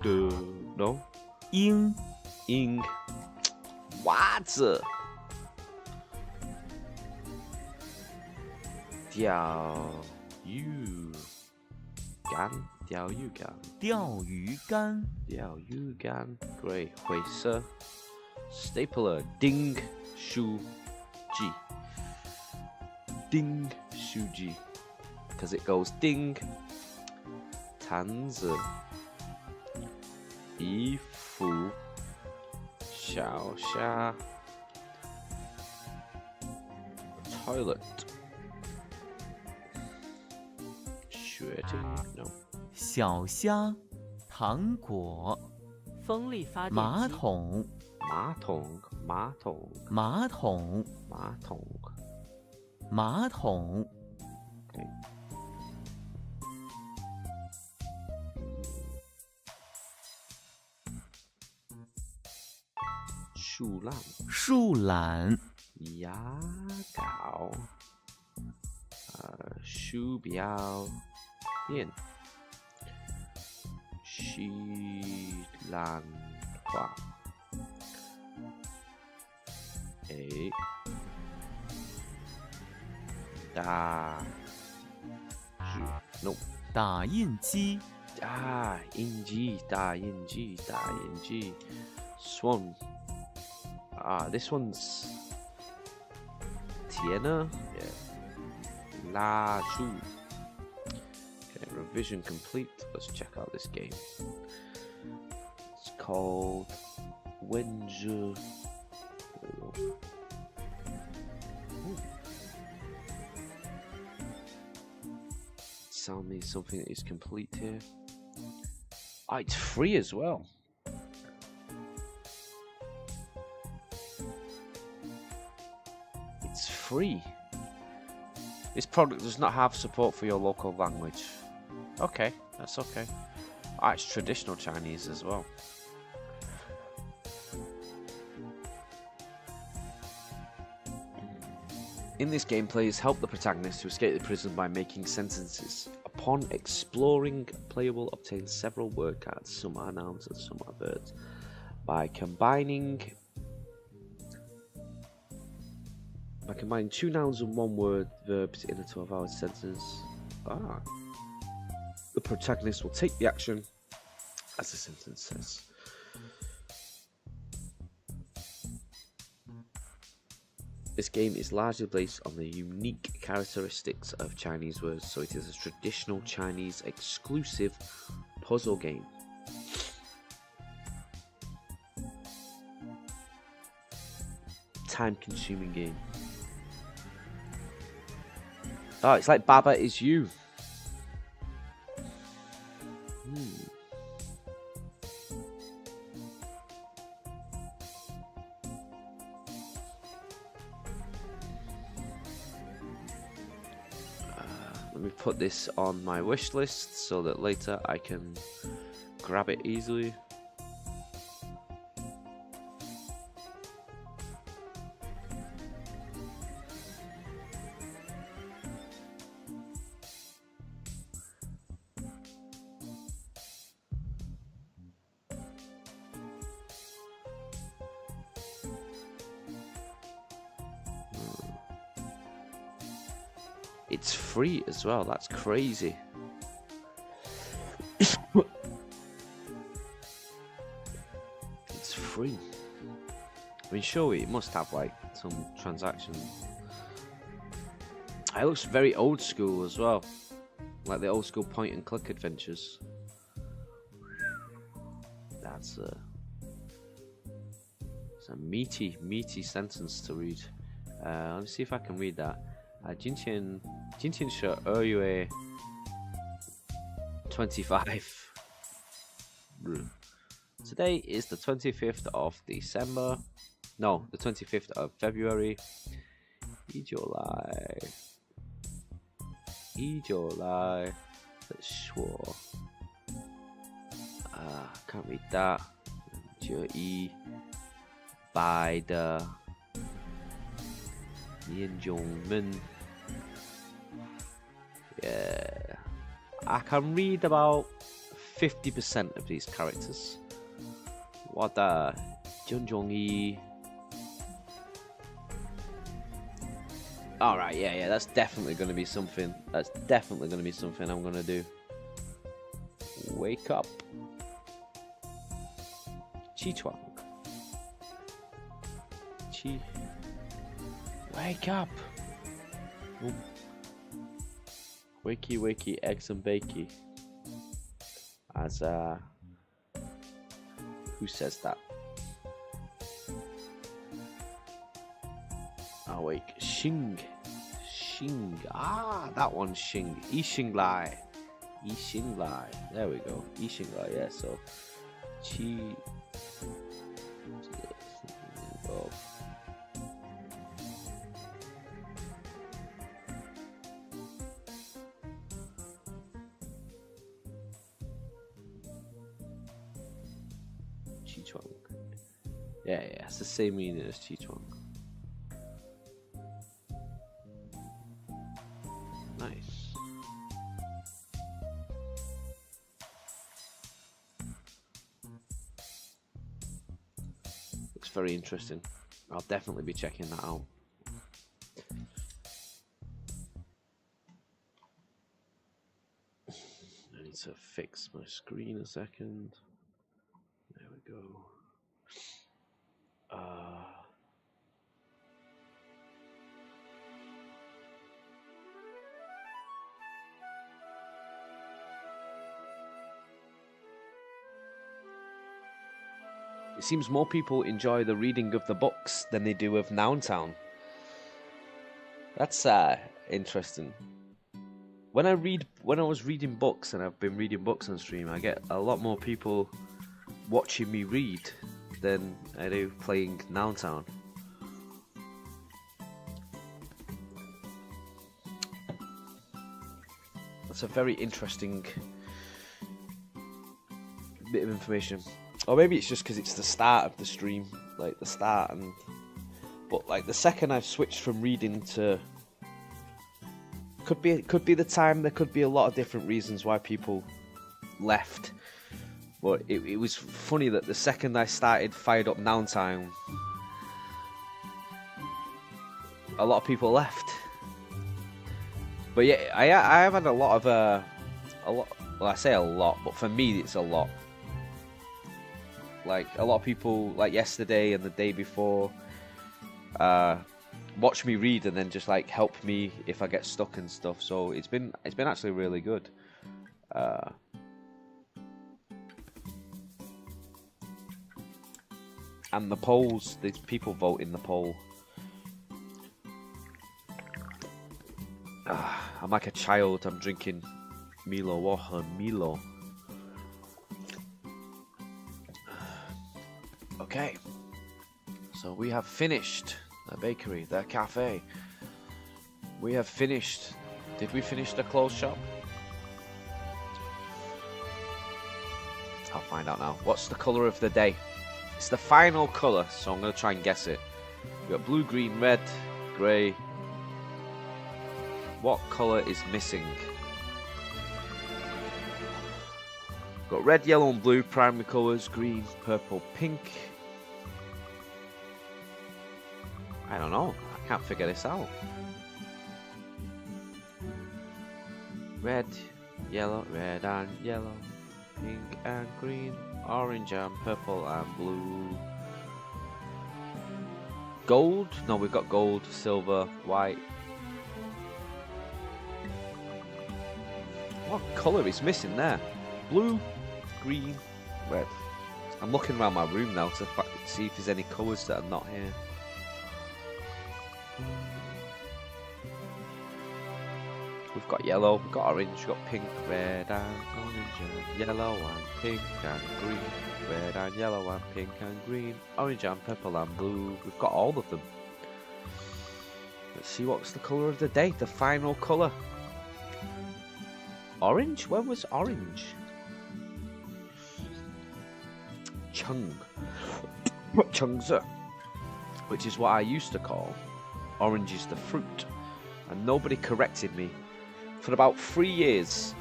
Duh. No. 鹰， Ing. Wazi. Diao Yu Gan. Diao Yu Gan. 钓鱼竿， Diao Yu Gan. Great. Huisa. Stapler. Ding Shu Ji. Ding Shu Ji. Because it goes ding. Tanzi. Yifu. Xiao Xia. Toilet. No. 小虾，糖果，风力发电机，马桶，马桶，马桶，马桶，马桶。马桶， Okay. 树懒，树懒，牙膏，鼠标垫，西兰花，大纸 ，no。打印机，印记，打印记，打印记 ，swan。this one's Tiana. Yeah. La Zhu. Okay, revision complete. Let's check out this game. It's called Wenju. Tell me something is complete here. It's free as well. It's free. This product does not have support for your local language. Okay, that's okay. It's traditional Chinese as well. In this game, players help the protagonist to escape the prison by making sentences. Upon exploring, a player will obtain several word cards. Some are nouns and some are verbs. By combining two nouns and one word verbs in a 12-hour sentence, the protagonist will take the action as the sentence says. This game is largely based on the unique characteristics of Chinese words, so it is a traditional Chinese exclusive puzzle game. time-consuming game. Oh, it's like Baba Is You. Let me put this on my wish list so that later I can grab it easily. It's free as well, that's crazy. It's free. I mean, surely it must have like some transaction. It looks very old school as well, like the old school point and click adventures. That's it's a meaty sentence to read. Let me see if I can read that. 今天是2月25 日. Today is the 25th of December. No, the 25th of February. 一九来 Let's说 can't read that. 91百的年中们. Yeah, I can read about 50% of these characters. What the Junjong-yi. Alright, yeah, that's definitely gonna be something. That's definitely gonna be something I'm gonna do. Wake up. Chi-chuang. Wake up. Ooh. Wakey, eggs and bakey. As who says that? Oh wait, Xing. Ah, that one's Xing. Yixing Lai. There we go. Yixing Lai. Yeah. So, Chi. Oh. Yeah, it's the same meaning as Chi-chuang. Nice. Looks very interesting. I'll definitely be checking that out. I need to fix my screen a second. There we go. It seems more people enjoy the reading of the books than they do of Noun Town. That's interesting. When I was reading books, and I've been reading books on stream, I get a lot more people watching me read than I do playing Noun Town. That's a very interesting bit of information. Or maybe it's just because it's the start of the stream, like the start, but like the second I've switched from reading to, could be the time. There could be a lot of different reasons why people left, but it was funny that the second I fired up Noun Town, a lot of people left. But yeah, I have had a lot. Well, I say a lot, but for me it's a lot. Like a lot of people, like yesterday and the day before, watch me read and then just like help me if I get stuck and stuff. So it's been actually really good. And the polls, there's people vote in the poll. I'm like a child. I'm drinking Milo. What Milo? Okay. So we have finished the bakery, the cafe. We have finished. Did we finish the clothes shop? I'll find out now. What's the colour of the day? It's the final colour, so I'm going to try and guess it. We've got blue, green, red, grey. What colour is missing? We've got red, yellow and blue, primary colours, green, purple, pink. I don't know. I can't figure this out. Red and yellow, pink and green, orange and purple and blue. Gold? No, we've got gold, silver, white. What colour is missing there? Blue, green, red. I'm looking around my room now to see if there's any colours that are not here. We've got yellow, we've got orange, we've got pink, red and orange and yellow and pink and green. Red and yellow and pink and green. Orange and purple and blue. We've got all of them. Let's see what's the colour of the day. The final colour. Orange? When was orange? Chung. Chungzi. Which is what I used to call orange is the fruit. And nobody corrected me. For about 3 years,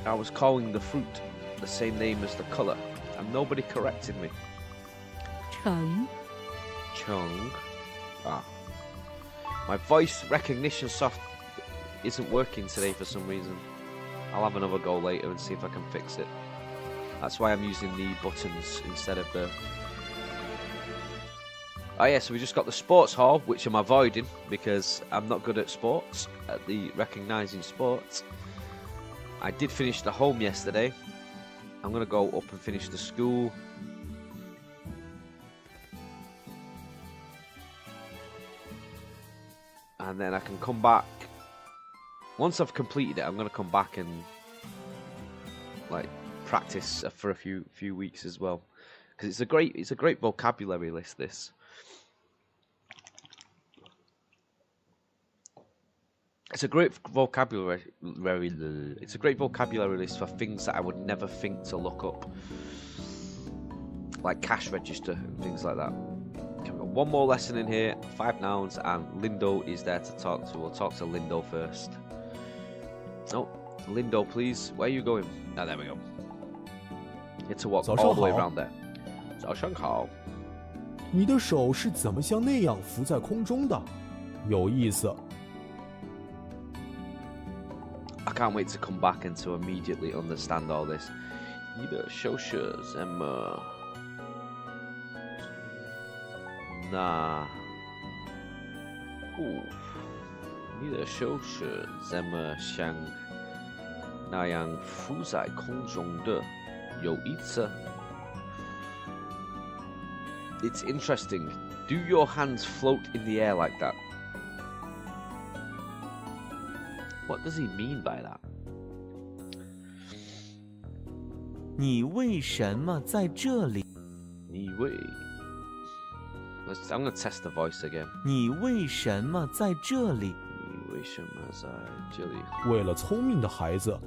I was calling the fruit the same name as the colour, and nobody corrected me. Chung. Chung. My voice recognition soft isn't working today for some reason. I'll have another go later and see if I can fix it. That's why I'm using the buttons instead of the... Oh yeah, so we just got the sports hall, which I'm avoiding because I'm not good at sports, at the recognising sports. I did finish the home yesterday. I'm going to go up and finish the school. And then I can come back. Once I've completed it, I'm going to come back and like practice for a few weeks as well. Because it's a great vocabulary list, this. It's a great vocabulary. It's a great vocabulary list for things that I would never think to look up, like cash register and things like that. Okay, we've got one more lesson in here. 5 nouns, and Lindo is there to talk to. We'll talk to Lindo first. Oh, Lindo, please. Where are you going? Ah, there we go. It's to walk all the way around there. 早上好。你的手是怎么像那样浮在空中的？有意思。I can't wait to come back and to immediately understand all this. 你的手是怎么那你的手是怎么像那样浮在空中的？有意思。It's interesting. Do your hands float in the air like that? What does he mean by that? 你为什么在这里？ I'm gonna test the voice again. 你为什么在这里？你为什么在这里？为了聪明的孩子。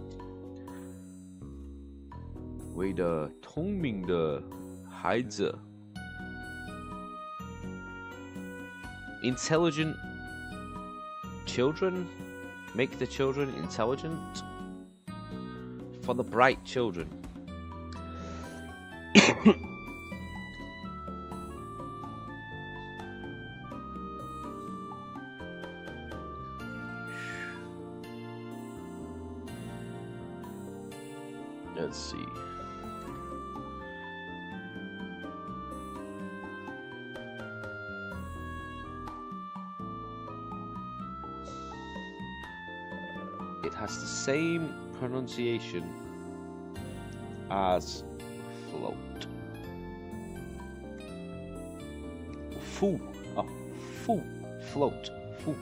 为了聪明的孩子。Intelligent children make the children intelligent. For the bright children. Let's see. It has the same pronunciation as float. Fu. Oh, fu. Float. Fu.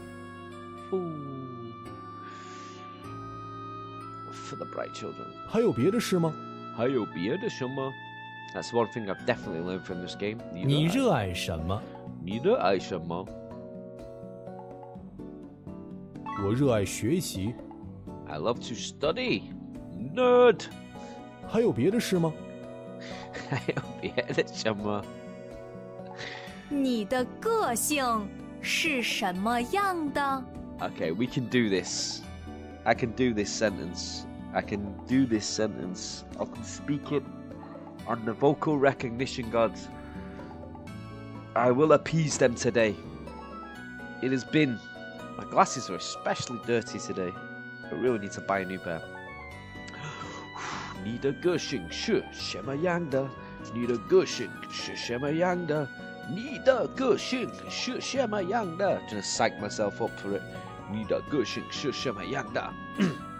Fu. for the bright children. 还有别的事吗？还有别的什么？ That's one thing I've definitely learned from this game. 你热爱什么？你热爱什么？我热爱学习。I love to study. Nerd. 还有别的事吗？还有别的什么？你的个性是什么样的？ Okay, we can do this. I can do this sentence. I can do this sentence. I can speak it on the vocal recognition gods. I will appease them today. It has been. My glasses are especially dirty today. I really need to buy a new pair. 你的个性是什么样的？你的个性是什么样的？你的个性是什么样的？ Just psych myself up for it. 你的个性是什么样的？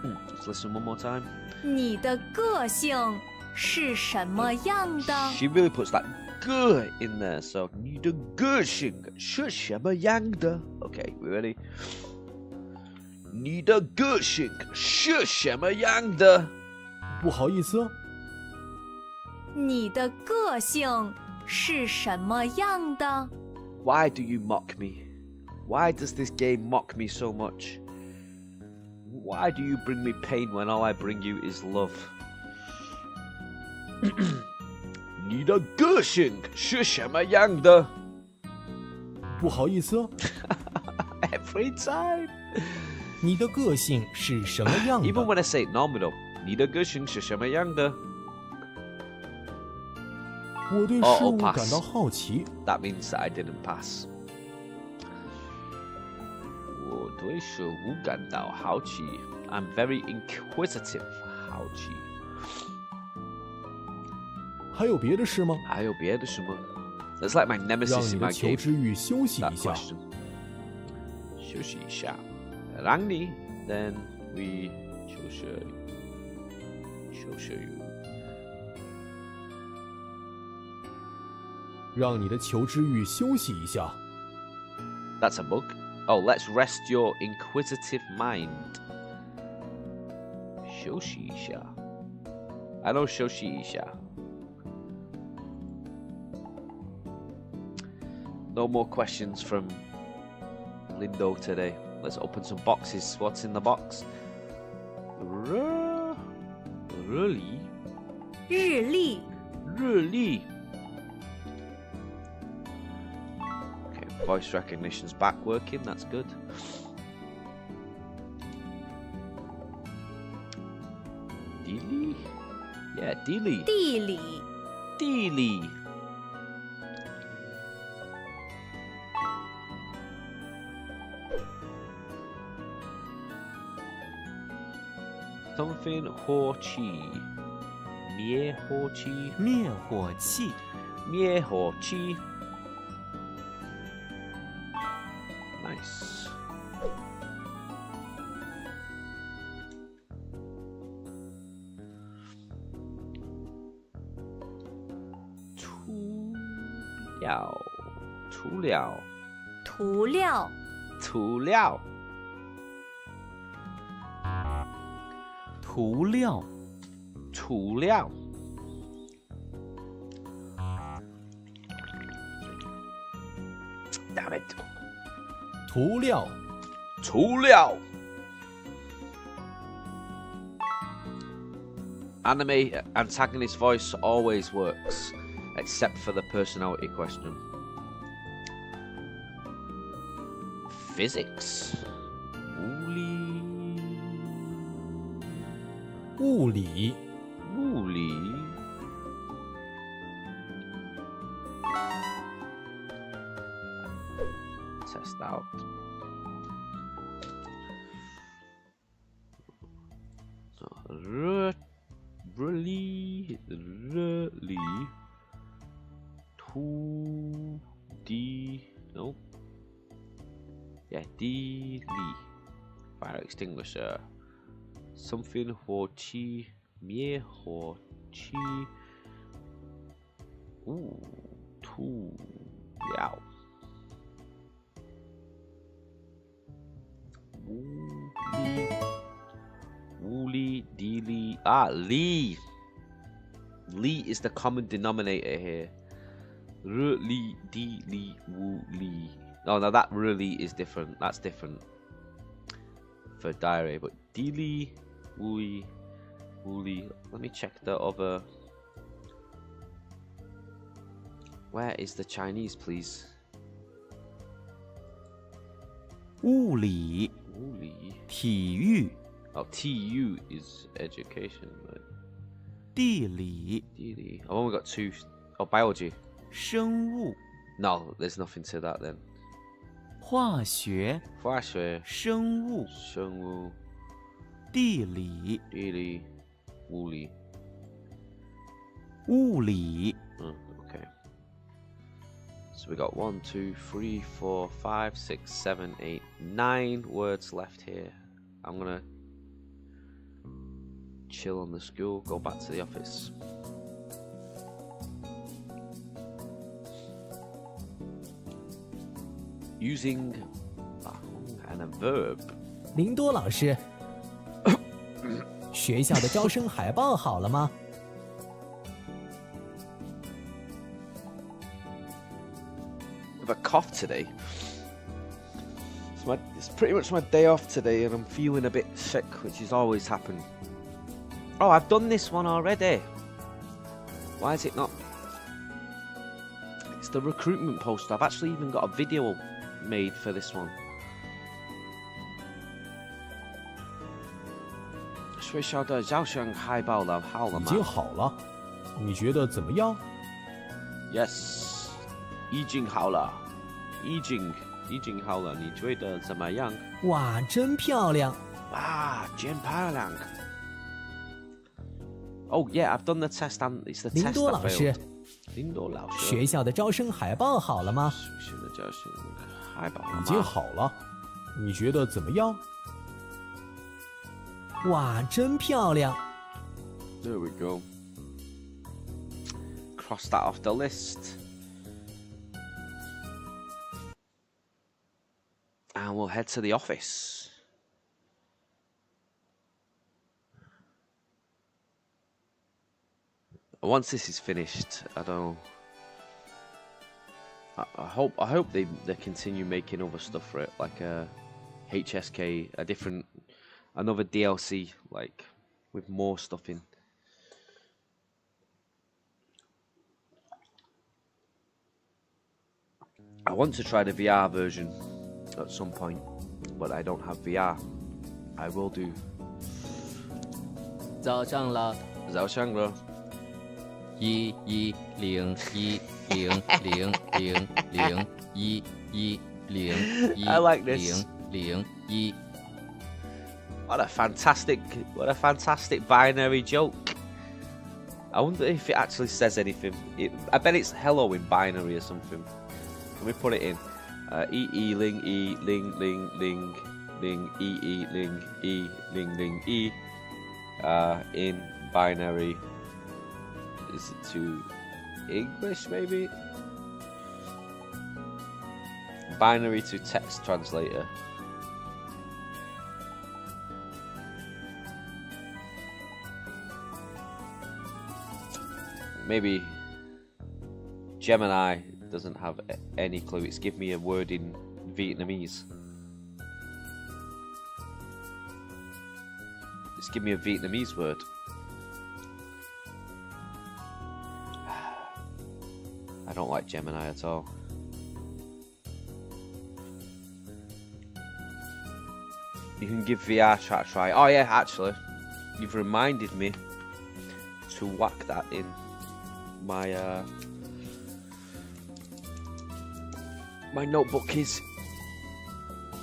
Let's listen one more time. 你的个性是什么样的？ She really puts that "g" in there. So 你的个性是什么样的？ Okay, we ready? 你的个性是什么样的？不好意思。你的个性是什么样的？ Why do you mock me? Why does this game mock me so much? Why do you bring me pain when all I bring you is love? 你的个性是什么样的？不好意思。Every time. 你的个性是什么样的？ Even when I say it nominal. 你的个性是什么样的？我对事物感到好奇。That means that I didn't pass. 我对事物感到好奇。I'm very inquisitive. 好奇。还有别的事吗？还有别的什么？ That's like my 让 nemesis 你 in 的 my 求 game. 知欲休息 That 一下。 question. 休息一下。让你 then we 求知欲。让你的求知欲休息一下。 That's a book. Oh, let's rest your inquisitive mind. 休息一下。I know 休息一下。No more questions from Lindo today. Let's open some boxes. What's in the box? Really? 日历。日历。Okay, voice recognition's back working. That's good. Dili? Yeah, Dili. 地理。地理。Something 火器。灭火器。灭火器。灭火器。Nice.涂料。涂料。涂料。涂料。涂料。Damn it. 涂料。涂料。Anime antagonist voice always works, except for the personality question. Physics. 物理。物理。Test out. Really. No. Yeah, D. Fire extinguisher. Something 火器。灭火器。涂料。物理。地理。Li. Li is the common denominator here. R, li, di, li, wu, li. Oh, now that really is different. That's different for diary. But di, li, wu, li, wu, li. Let me check the other. Where is the Chinese, please? 物理 Uli. 体育 Oh, TU is education. Right? 地理 Dili. I've only got two. Oh, biology. 生物 No, there's nothing to that then. 化学 Flashware. 生物 Shengwu. 地理 Dili. Wuli. 物理 Okay. So we got 1, 2, 3, 4, 5, 6, 7, 8, 9 words left here. I'm gonna chill on the school, go back to the office. Using and a verb. 林多老师，学校的招生海报好了吗？ With a cough today. It's pretty much my day off today, and I'm feeling a bit sick, which has always happened. Oh, I've done this one already. Why is it not? It's the recruitment poster. I've actually even got a video made for this one. 学校的招生海报了，好了吗？已经好了，你觉得怎么样？ Yes， 已经好了，已经好了，你觉得怎么样？哇，真漂亮！哇，真漂亮。Oh yeah, I've done the test and it's the 林 test 多 that 老师 failed. 林多老师，学校的招生海报好了吗？学校的招生海报已经好了，你觉得怎么样？哇，真漂亮！ There we go. Cross that off the list. And we'll head to the office. Once this is finished, I don't. I hope they continue making other stuff for it, like a HSK, another DLC, like with more stuff in. I want to try the VR version at some point, but I don't have VR. I will do. 早上了，早上了。 11000001100110 I like this. 01. What a fantastic binary joke. I wonder if it actually says anything. I bet it's hello in binary or something. Let me put it in. Ling ling ling ling ling ling ling ling e. In binary. Is it to English maybe? Binary to text translator. Maybe Gemini doesn't have any clue. It's give me a word in Vietnamese. It's give me a Vietnamese word. I don't like Gemini at all. You can give VR chat a try. Oh yeah, actually, you've reminded me to whack that in my my notebook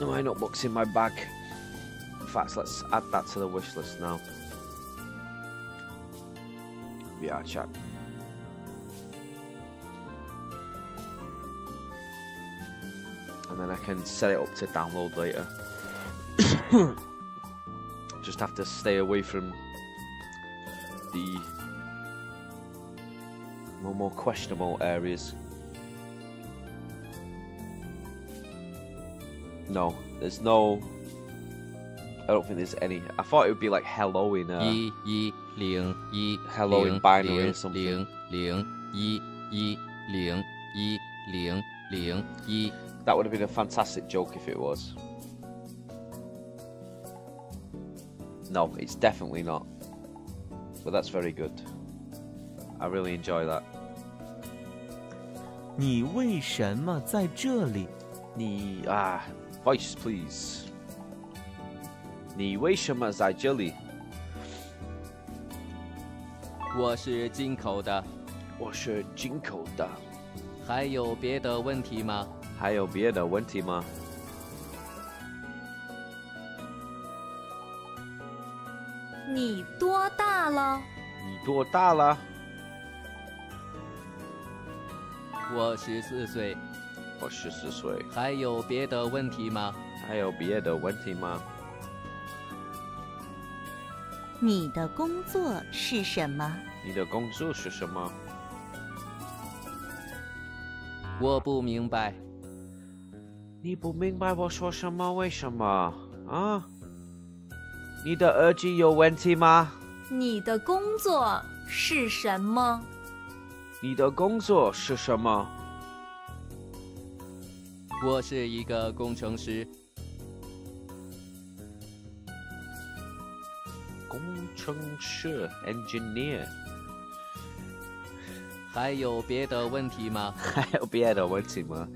my notebook's in my bag. In fact, let's add that to the wish list now. VR chat. And then I can set it up to download later. Just have to stay away from the more questionable areas. No, I don't think there's any. I thought it would be like hello in 零一 Hello in 零 binary or 零 something. 零一一零一零零一。 That would have been a fantastic joke if it was. No, it's definitely not. But that's very good. I really enjoy that. 你为什么在这里？ Voice please. 你为什么在这里？我是进口的，我是进口的。还有别的问题吗？还有别的问题吗？你多大了？你多大了？我14岁，我14岁。还有别的问题吗？还有别的问题吗？你的工作是什么？你的工作是什么？我不明白。你不明白我说什么？为什么？啊？你的耳机有问题吗？你的工作是什么？你的工作是什么？我是一个工程师。工程师 engineer。还有别的问题吗？还有别的问题吗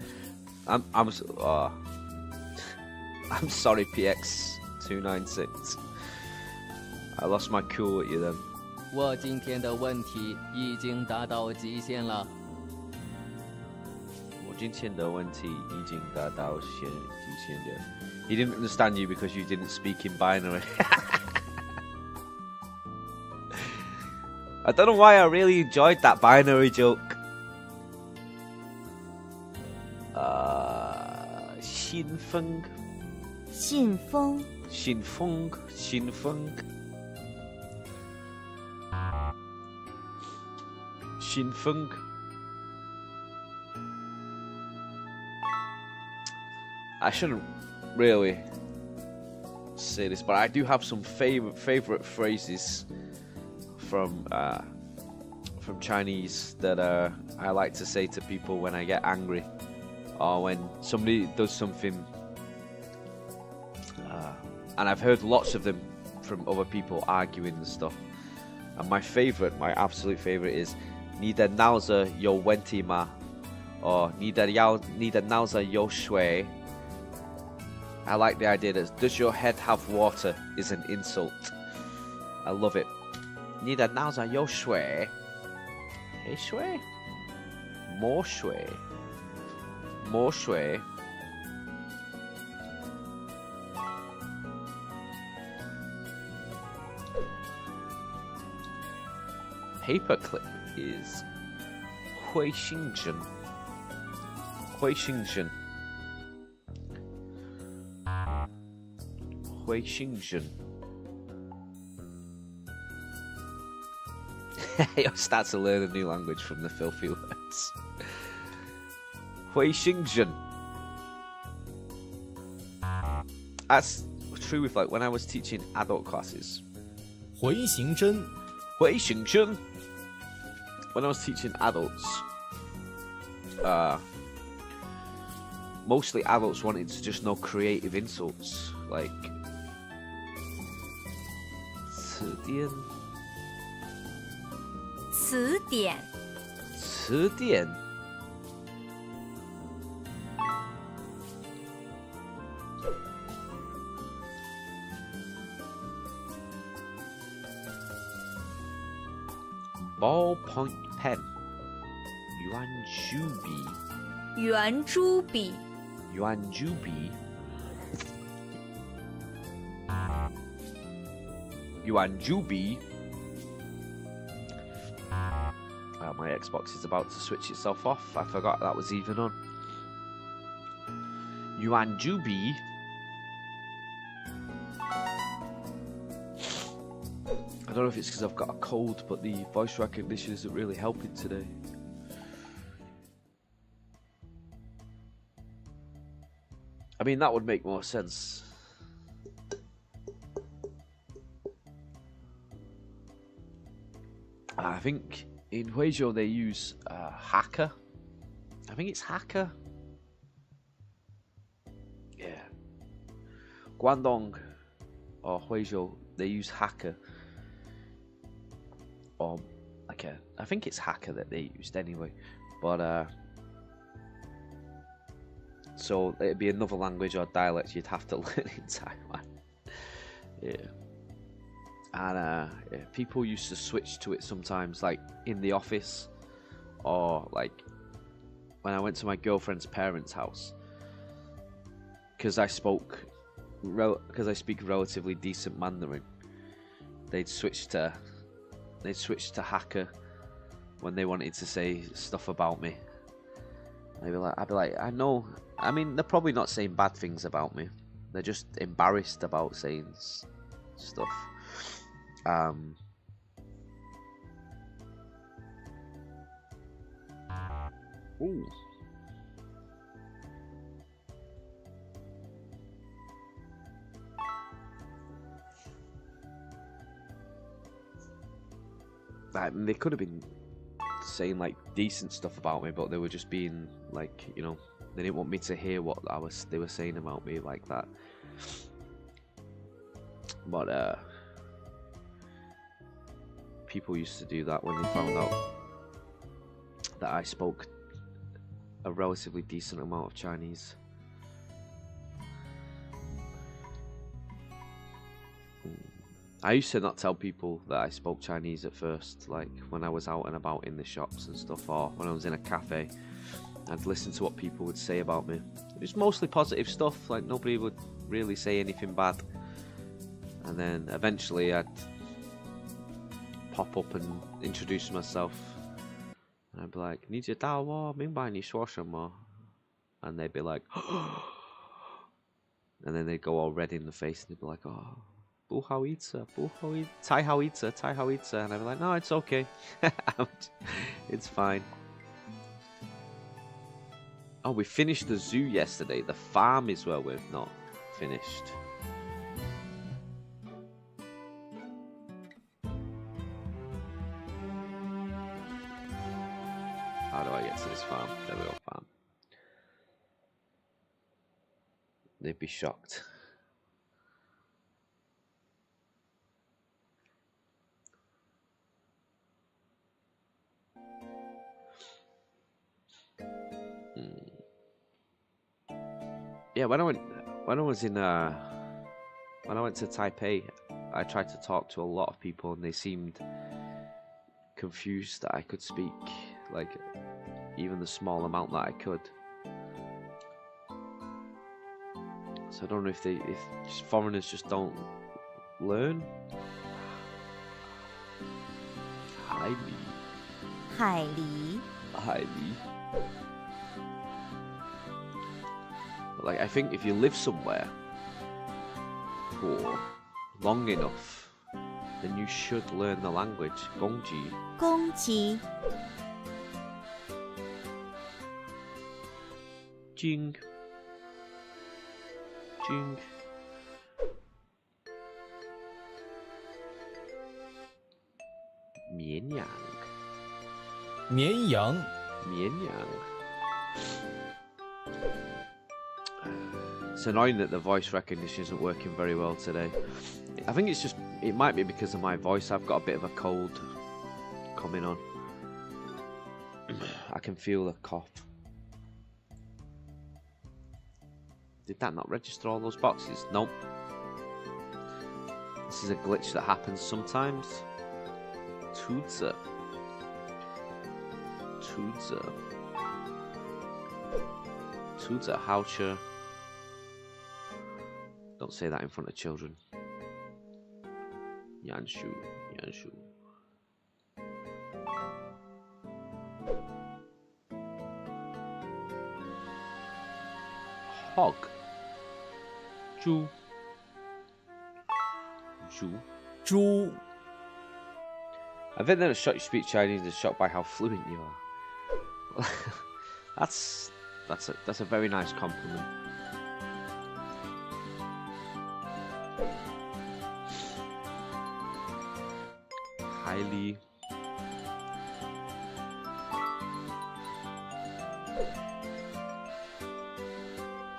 ？I'm sorry, PX296. I lost my cool at you then. 我今天的问题已经达到极限了。我今天的问题已经达到极限了。He didn't understand you because you didn't speak in binary. I don't know why I really enjoyed that binary joke. 信封，信封，信封，信封，信封。I shouldn't really say this, but I do have some favorite phrases from Chinese that I like to say to people when I get angry or when somebody does something. And I've heard lots of them from other people arguing and stuff. And my absolute favorite is 你的脑子有问题吗? Or 你的脑子有水? I like the idea that does your head have water is an insult. I love it. 你的脑子有水? 黑水? More 水? More 水? Paperclip is 灰新针. 灰新针. 灰新针. You'll start to learn a new language from the filthy words. 灰新针. That's true with like when I was teaching adult classes. 回形针，灰新针. When I was teaching adults, mostly adults wanted to just know creative insults like 词典. 词典，词典. Ballpoint pen. 圆珠笔. 圆珠笔，圆珠笔. 圆珠笔. My Xbox is about to switch itself off. I forgot that was even on. Yuan Jubi. I don't know if it's because I've got a cold, but the voice recognition isn't really helping today. I mean, that would make more sense. I think in Huizhou they use hacker. I think it's hacker. Yeah. Guangdong or Huizhou, they use hacker. Or I think it's hacker that they used anyway. But so it'd be another language or dialect you'd have to learn in Taiwan. Yeah. And people used to switch to it sometimes, like in the office, or like when I went to my girlfriend's parents' house, because I speak relatively decent Mandarin. They'd switch to hacker when they wanted to say stuff about me. I'd be like, I know. I mean, they're probably not saying bad things about me. They're just embarrassed about saying stuff. Ooh. They could have been saying like decent stuff about me, but they were just being like, you know, they didn't want me to hear what they were saying about me like that. But people used to do that when they found out that I spoke a relatively decent amount of Chinese. I used to not tell people that I spoke Chinese at first, like when I was out and about in the shops and stuff, or when I was in a cafe. I'd listen to what people would say about me. It was mostly positive stuff, like nobody would really say anything bad. And then eventually I'd pop up and introduce myself. And I'd be like, 你知道我明白你说什么? And they'd be like, and then they'd go all red in the face and they'd be like, oh, 不好意思, 太好意思, and I'd be like, no, it's okay. It's fine. Oh, we finished the zoo yesterday. The farm is where we've not finished. How do I get to this farm? There we go, farm. They'd be shocked. Yeah, when I went to Taipei, I tried to talk to a lot of people, and they seemed confused that I could speak like even the small amount that I could. So I don't know if foreigners just don't learn. Hi, Lee. 海狸 Hi, Lee. Like, I think if you live somewhere for long enough, then you should learn the language. 攻击公鸡 Jing.绵羊绵羊 It's annoying that the voice recognition isn't working very well today. I think it might be because of my voice. I've got a bit of a cold coming on. I can feel the cough. Did that not register all those boxes? Nope. This is a glitch that happens sometimes. Tuzi. Haucher. Don't say that in front of children. Yanshu. Hog. Zhu. 猪 I think that a shocked you speak Chinese is shocked by how fluent you are. That's a very nice compliment. Highly.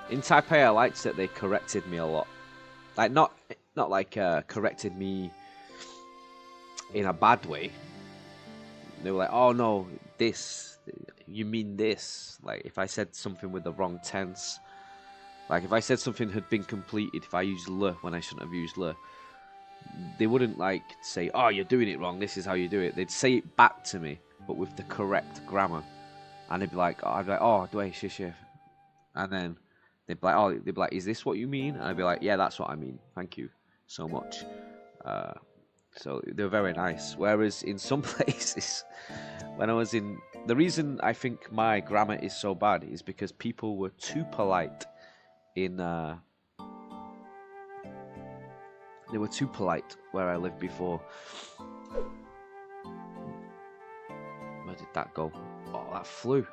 In Taipei, I liked that they corrected me a lot. Like not like corrected me in a bad way. They were like, "Oh no, this, you mean this." Like if I said something with the wrong tense, like if I said something had been completed, if I used le when I shouldn't have used le, they wouldn't like say, "Oh, you're doing it wrong. This is how you do it." They'd say it back to me, but with the correct grammar, and they'd be like, "Oh, I'd be like, oh, dui shishie," and then they'd be like, "Is this what you mean?" And I'd be like, "Yeah, that's what I mean. Thank you so much." So they were very nice. Whereas in some places, when I was in, the reason I think my grammar is so bad is because people were too polite in. They were too polite where I lived before. Where did that go? Oh, that flew.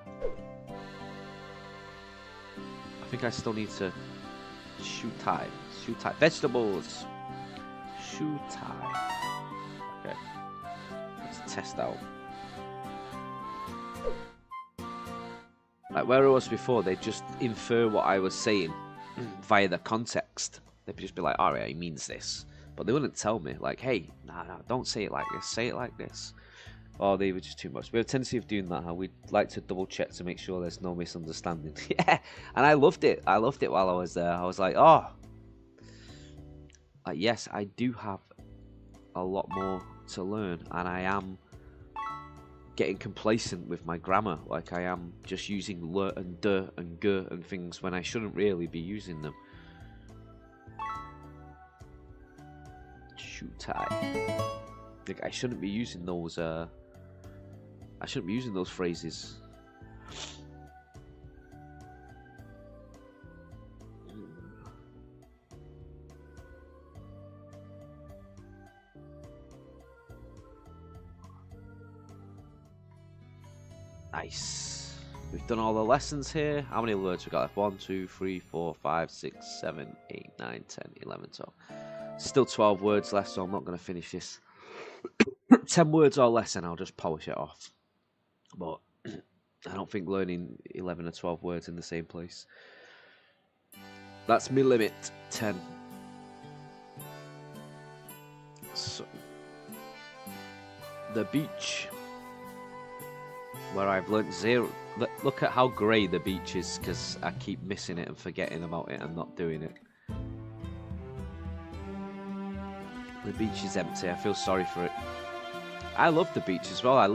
I think I still need to shoot tie. Vegetables. Shoot tie. Okay. Let's test out. Like where I was before, they just infer what I was saying via the context. They'd just be like, "Alright, he means this," but they wouldn't tell me. Like, "Hey, no, don't say it like this. Say it like this." Oh, they were just too much. We have a tendency of doing that. How we'd like to double check to make sure there's no misunderstanding. Yeah, and I loved it. I loved it while I was there. I was like, "Oh, yes, I do have a lot more to learn, and I am getting complacent with my grammar. Like I am just using le and de and ge and things when I shouldn't really be using them." Shoot tie. Like I shouldn't be using those. I shouldn't be using those phrases. Nice. We've done all the lessons here. How many words we got left? 1, 2, 3, 4, 5, 6, 7, 8, 9, 10, 11, 12. Still 12 words left, so I'm not going to finish this. 10 words or less and I'll just polish it off. But I don't think learning 11 or 12 words in the same place. That's my limit, 10. So, the beach, where I've learnt 0. Look at how grey the beach is, because I keep missing it and forgetting about it and not doing it. The beach is empty. I feel sorry for it. I love the beach as well. I live